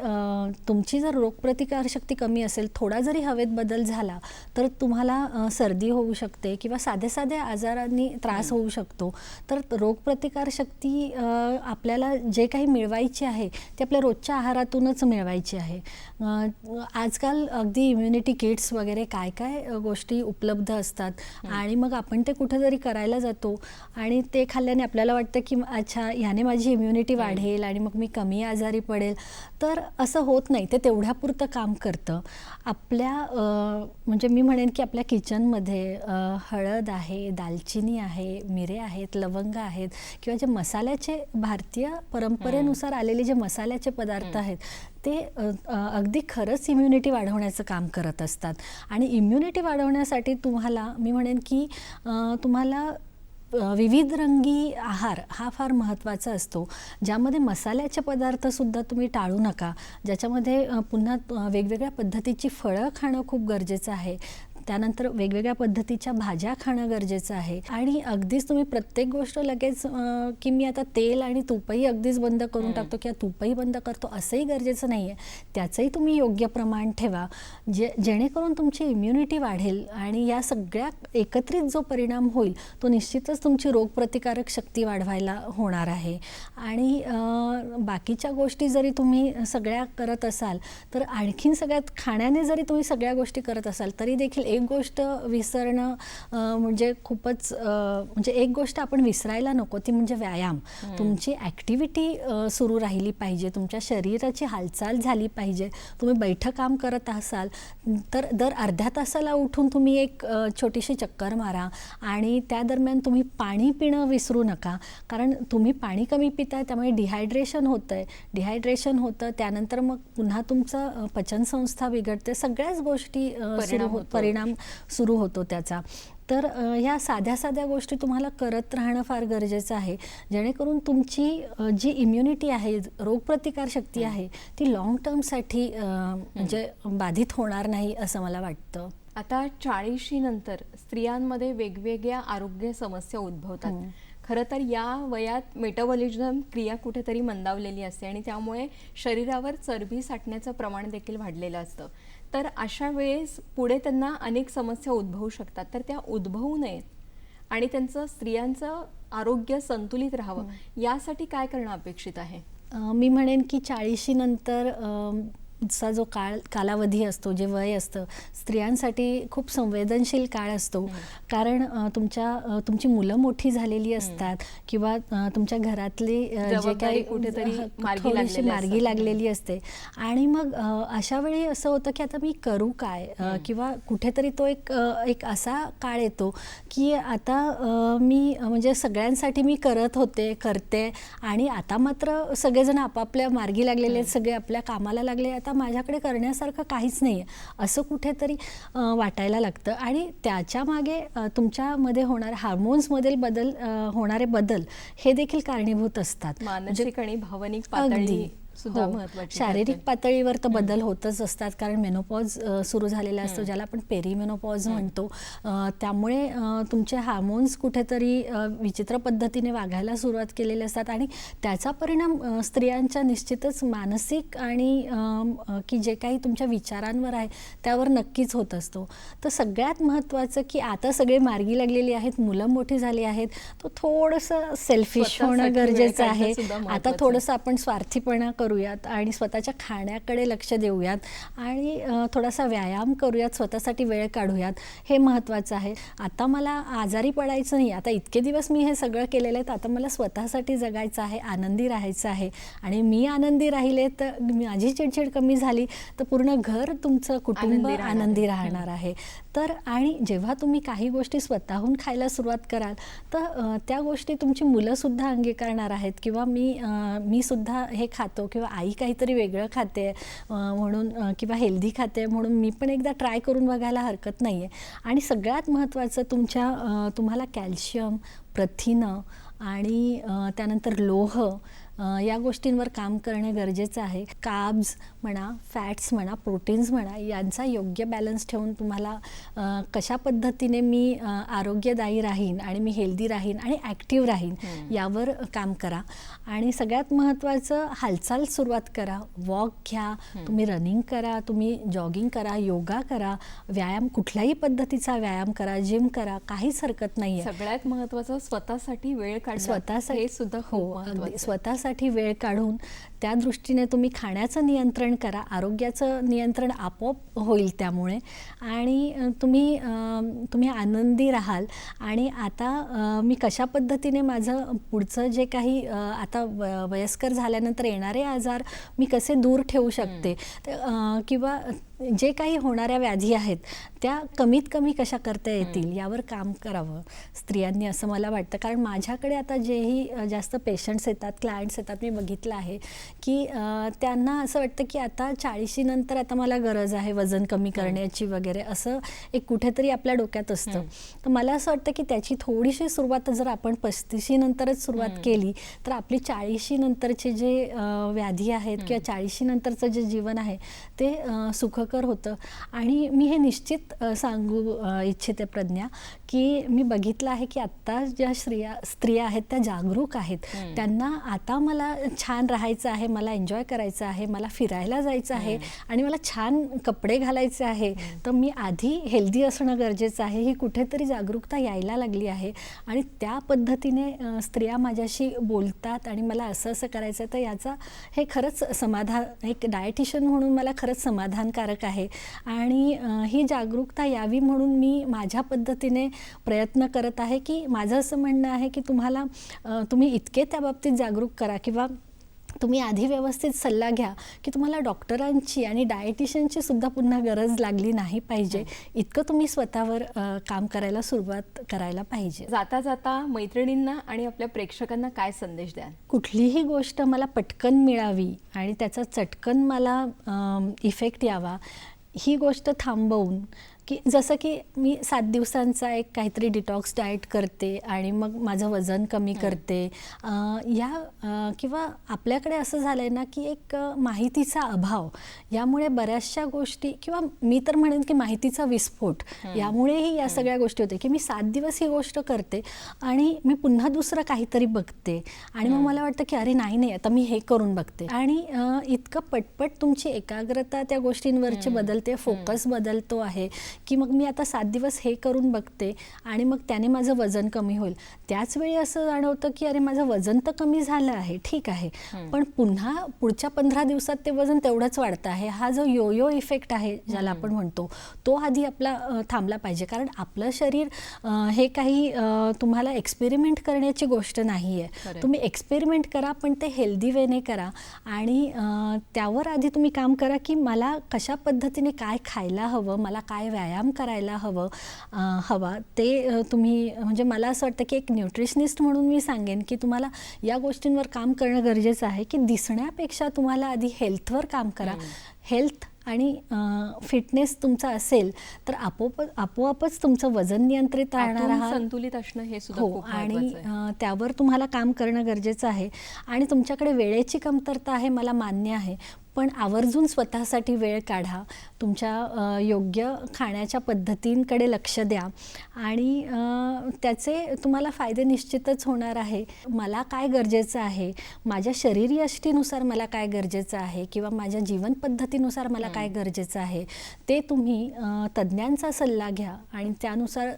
तुमची जर रोगप्रतिकारशक्ती कमी असेल, थोडा जरी हवेत बदल झाला तर तुम्हाला सर्दी होऊ शकते किंवा साध्या आजारांनी त्रास होऊ शकतो. तर रोगप्रतिकारशक्ती आपल्याला जे काही मिळवायची आहे ते आपल्या रोजच्या आहारातूनच मिळवायची आहे. आजकाल अगदी इम्युनिटी किट्स वगैरे काय गोष्टी उपलब्ध असतात आणि मग आपण ते कुठेतरी करायला जातो आणि ते खाल्ल्याने आपल्याला वाटतं की अच्छा ह्याने माझी इम्युनिटी वाढेल आणि मग मी कमी आजारी पडेल. तर असं होत नाही, ते तेवढ्यापुरतं काम करतं. आपल्या म्हणजे मी म्हणेन की आपल्या किचनमध्ये हळद आहे, दालचिनी आहे, मिरे आहेत, लवंग आहेत किंवा जे मसाल्याचे भारतीय परंपरेनुसार आलेले जे मसाल्याचे पदार्थ आहेत ते अगदी खरंच इम्युनिटी वाढवण्याचं काम करत असतात. आणि इम्युनिटी वाढवण्यासाठी तुम्हाला मी म्हणेन की तुम्हाला विविध रंगी आहार हा फार महत्त्वाचा असतो, ज्यामध्ये मसाल्याचे पदार्थसुद्धा तुम्ही टाळू नका, ज्याच्यामध्ये पुन्हा वेगवेगळ्या पद्धतीची फळं खाणं खूप गरजेचं आहे. त्यानंतर वेगवेगळ्या पद्धतीच्या भाज्या खाणं गरजेचं आहे. आणि अगदीच तुम्ही प्रत्येक गोष्ट लगेच की मी आता तेल आणि तूपही अगदीच बंद करून टाकतो किंवा तूपही बंद करतो असंही गरजेचं नाही आहे. त्याचंही तुम्ही योग्य प्रमाण ठेवा, जेणेकरून तुमची इम्युनिटी वाढेल आणि या सगळ्या एकत्रित जो परिणाम होईल तो निश्चितच तुमची रोगप्रतिकारक शक्ती वाढवायला होणार आहे. आणि बाकीच्या गोष्टी जरी तुम्ही सगळ्या करत असाल तर आणखीन सगळ्यात खाण्याने जरी तुम्ही सगळ्या गोष्टी करत असाल तरी देखील एक गोष्ट विसरणं म्हणजे खूपच म्हणजे एक गोष्ट आपण विसरायला नको, ती म्हणजे व्यायाम. तुमची ॲक्टिव्हिटी सुरू राहिली पाहिजे, तुमच्या शरीराची हालचाल झाली पाहिजे. तुम्ही बैठं काम करत असाल तर दर अर्ध्या तासाला उठून तुम्ही एक छोटीशी चक्कर मारा आणि त्या दरम्यान तुम्ही पाणी पिणं विसरू नका. कारण तुम्ही पाणी कमी पिताय त्यामुळे डिहायड्रेशन होतं, त्यानंतर मग पुन्हा तुमचं पचनसंस्था बिघडते, सगळ्याच गोष्टी परिणाम सुरू होतो त्याचा. तर ह्या साध्या गोष्टी तुम्हाला करत राहणं फार गरजेचं आहे, जेणेकरून तुमची जी इम्युनिटी आहे, रोगप्रतिकार शक्ती आहे, ती लॉंग टर्मसाठी म्हणजे बाधित होणार नाही असं मला वाटतं. आता 40शी नंतर स्त्रियांमध्ये वेगवेगळ्या आरोग्य समस्या उद्भवतात. खरं तर या वयात मेटाबॉलिझम क्रिया कुठेतरी मंदावलेली असते आणि त्यामुळे शरीरावर चरबी साठण्याचं प्रमाण देखील वाढलेलं असतं. तर अशा वेळेस पुढे त्यांना अनेक समस्या उद्भवू शकतात. तर त्या उद्भवू नयेत आणि त्यांचं स्त्रियांचं आरोग्य संतुलित राहावं यासाठी काय करणं अपेक्षित आहे? मी म्हणेन की 40शी नंतर चा जो कालावधी असतो, जे वय असतं, स्त्रियांसाठी खूप संवेदनशील काळ असतो. कारण तुमची मुलं मोठी झालेली असतात किंवा तुमच्या घरातली जे जबाबदारी काही कुठेतरी मार्गी थोडीशी लागलेली मार्गी असतात. लागलेली असते. आणि मग अशा वेळी असं होतं की आता मी करू काय, किंवा कुठेतरी तो एक असा काळ येतो की आता मी म्हणजे सगळ्यांसाठी मी करते आणि आता मात्र सगळेजण आपापल्या मार्गी लागलेले आहेत, सगळे आपल्या कामाला लागले, आता माझ्याकडे करण्यासारखं काहीच नाही आहे असं कुठेतरी वाटायला लागतं. आणि त्याच्या मागे तुमच्यामध्ये होणारे हार्मोन्समधील होणारे बदल हे देखील कारणीभूत असतात. मानसिक आणि भावनिक अगदी. पातळी सुद्धा हो. महत्त्वाची शारीरिक ठरते. पातळीवर तर बदल होतच असतात, कारण मेनोपॉज सुरू झालेला असतो, ज्याला आपण पेरीमेनोपॉज म्हणतो. त्यामुळे तुमचे हार्मोन्स कुठेतरी विचित्र पद्धतीने वागायला सुरुवात केलेले असतात आणि त्याचा परिणाम स्त्रियांच्या निश्चितच मानसिक आणि की जे काही तुमच्या विचारांवर आहे त्यावर नक्कीच होत असतो. तर सगळ्यात महत्त्वाचं की आता सगळे मार्गी लागलेली आहेत, मुलं मोठी झाली आहेत, तो थोडंसं सेल्फिश स्वतःसाठी होणं वेळ गरजेचं काढणं आहे. सुद्धा आता महत्त्वाचं थोडंसं आपण स्वार्थीपणा करूयात आणि स्वतःच्या खाण्याकडे लक्ष देऊयात आणि थोडासा व्यायाम करूयात, स्वतःसाठी वेळ काढूयात, हे महत्त्वाचं आहे. आता मला आजारी पडायचं नाही, आता इतके दिवस मी हे सगळं केलेलं आहे, तर आता मला स्वतःसाठी जगायचं आहे, आनंदी राहायचं आहे. आणि मी आनंदी राहिले तर माझी चिडचिड कमी झाली तर पूर्ण घर, तुमचं कुटुंब आनंदी राहणार आनंदी आहे. राहणार आहे. तर आणि जेव्हा तुम्ही काही गोष्टी स्वतःहून खायला सुरुवात कराल तर त्या गोष्टी तुमची मुलंसुद्धा अंगीकारणार आहेत, किंवा मी सुद्धा हे खातो किंवा आई काहीतरी वेगळं खाते म्हणून किंवा हेल्दी खाते म्हणून मी पण एकदा ट्राय करून बघायला हरकत नाही आहे. आणि सगळ्यात महत्त्वाचं तुम्हाला कॅल्शियम, प्रथिनं आणि त्यानंतर लोह या गोष्टींवर काम करणे गरजेचं आहे. कार्ब्स म्हणा, फॅट्स म्हणा, प्रोटीन्स म्हणा, यांचा योग्य बॅलन्स ठेवून तुम्हाला कशा पद्धतीने मी आरोग्यदायी राहीन आणि मी हेल्दी राहीन आणि ॲक्टिव्ह राहीन यावर काम करा. आणि सगळ्यात महत्त्वाचं, हालचाल सुरुवात करा, वॉक घ्या, तुम्ही रनिंग करा, तुम्ही जॉगिंग करा, योगा करा, व्यायाम कुठल्याही पद्धतीचा व्यायाम करा, जिम करा, काहीच हरकत नाही आहे. सगळ्यात महत्त्वाचं स्वतःसाठी वेळ काढणं, स्वतःसाठी हे सुद्धा खूप हो, अगदी महत्त्वाचं आहे. स्वतःसाठी वेळ काढून त्या दृष्टीने तुम्ही खाण्याचं नियंत्रण करा, आरोग्याचं नियंत्रण आपोआप होईल त्यामुळे. आणि तुम्ही आनंदी राहाल. आणि आता मी कशा पद्धतीने माझं पुढचं जे काही आता वयस्कर झाल्यानंतर येणारे आजार मी कसे दूर ठेवू शकते, किंवा जे काही होणाऱ्या व्याधी आहेत त्या कमीत कमी कशा करता येतील यावर काम करावं स्त्रियांनी, असं मला वाटतं. कारण माझ्याकडे आता जेही जास्त पेशंट्स येतात, क्लायंट्स येतात, मी बघितलं आहे की त्यांना असं वाटतं की आता 40शी नंतर आता मला गरज आहे वजन कमी करण्याची वगैरे, असं एक कुठेतरी आपल्या डोक्यात असतं. तर मला असं वाटतं की त्याची थोडीशी सुरुवात जर आपण 35शी नंतरच सुरुवात केली तर आपली 40शी नंतरचे जे व्याधी आहेत किंवा 40शी नंतरचं जे जीवन आहे ते सुखकर होतं. आणि मी हे निश्चित सांगू इच्छिते प्रज्ञा, की मी बघितलं आहे की आत्ता ज्या स्त्रिया आहेत त्या जागरूक आहेत. त्यांना आता मला छान राहायचं आहे, मला एन्जॉय करायचं आहे, मला फिरायला जायचं आहे आणि मला छान कपडे घालायचे आहे, तर मी आधी हेल्दी असणं गरजेचं आहे, ही कुठेतरी जागरूकता यायला लागली आहे. आणि त्या पद्धतीने स्त्रिया माझ्याशी बोलतात आणि मला असं करायचं आहे, तर याचा हे खरंच समाधान, एक डायटिशियन म्हणून मला खरंच समाधानकारक आहे. आणि ही जागरूकता यावी म्हणून मी माझ्या पद्धतीने प्रयत्न करत आहे. की माझं असं म्हणणं आहे की तुम्ही इतके त्या बाबतीत जागरूक करा किंवा तुम्ही आधी व्यवस्थित सल्ला घ्या की तुम्हाला डॉक्टरांची आणि डायटिशियनची सुद्धा पुन्हा गरज लागली नाही पाहिजे, इतकं तुम्ही स्वतःवर काम करायला सुरुवात करायला पाहिजे. जाता जाता मैत्रिणींना आणि आपल्या प्रेक्षकांना काय संदेश द्याल? कुठलीही गोष्ट मला पटकन मिळावी आणि त्याचा चटकन मला इफेक्ट यावा, ही गोष्ट थांबवून, की जसं की मी 7 दिवसांचा एक काहीतरी डिटॉक्स डाएट करते आणि मग माझं वजन कमी करते, किंवा आपल्याकडे असं झालं आहे ना की एक माहितीचा अभाव, यामुळे बऱ्याचशा गोष्टी, किंवा मी तर म्हणेन की माहितीचा विस्फोट, यामुळेही या सगळ्या गोष्टी होते की मी 7 दिवस ही गोष्ट करते आणि मी पुन्हा दुसरं काहीतरी बघते आणि मग मला वाटतं की अरे नाही आता मी हे करून बघते. आणि इतकं पटपट तुमची एकाग्रता त्या गोष्टींवरची बदलते, फोकस बदलतो आहे की मग मी आता 7 दिवस हे करून बघते आणि मग त्याने माझं वजन कमी होईल. त्याच वेळी असं जाणवतं की अरे माझं वजन तर कमी झालं आहे, ठीक आहे, पण पुन्हा पुढच्या 15 दिवसात ते वजन तेवढंच वाढतं आहे. हा जो योयो इफेक्ट आहे ज्याला आपण म्हणतो, तो आधी आपला थांबला पाहिजे. कारण आपलं शरीर हे काही तुम्हाला एक्सपेरिमेंट करण्याची गोष्ट नाही आहे. खरंय. तुम्ही एक्सपेरिमेंट करा, पण ते हेल्दी वेने करा आणि त्यावर आधी तुम्ही काम करा की मला कशा पद्धतीने काय खायला हवं, मला काय व्यायाम करायला हवा ते तुम्ही म्हणजे मला असं वाटतं की एक न्यूट्रिशनिस्ट म्हणून मी सांगेन की तुम्हाला या गोष्टींवर काम करणं गरजेचं आहे की दिसण्यापेक्षा तुम्हाला आधी हेल्थवर काम करा. हेल्थ आणि फिटनेस तुमचा असेल तर आपोआपच तुमचं वजन नियंत्रित राहणार आतून आहात. संतुलित असणं हे सुद्धा हो, खूप आणि महत्त्वाचं आहे. त्यावर तुम्हाला काम करणं गरजेचं आहे. आणि तुमच्याकडे वेळेची कमतरता आहे, मला मान्य आहे, पण आवर्जून स्वतःसाठी वेळ काढा. तुमच्या योग्य खाण्याच्या पद्धतींकडे लक्ष द्या आणि त्याचे तुम्हाला फायदे निश्चितच होणार आहे. मला काय गरजेचं आहे, माझ्या शरीरयष्टीनुसार मला काय गरजेचं आहे किंवा माझ्या जीवन पद्धतीनुसार मला काय गरजेचं आहे, ते तुम्ही तज्ज्ञांचा सल्ला घ्या आणि त्यानुसार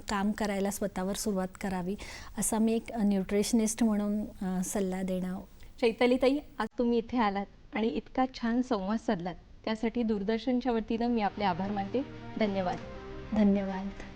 काम करायला स्वतःवर सुरुवात करावी, असा मी एक न्यूट्रिशनिस्ट म्हणून सल्ला देणं. चैतालीताई, आज तुम्ही इथे आलात आणि इतका छान संवाद साधलात त्यासाठी दूरदर्शनच्या वतीनं मी आपले आभार मानते. धन्यवाद. धन्यवाद.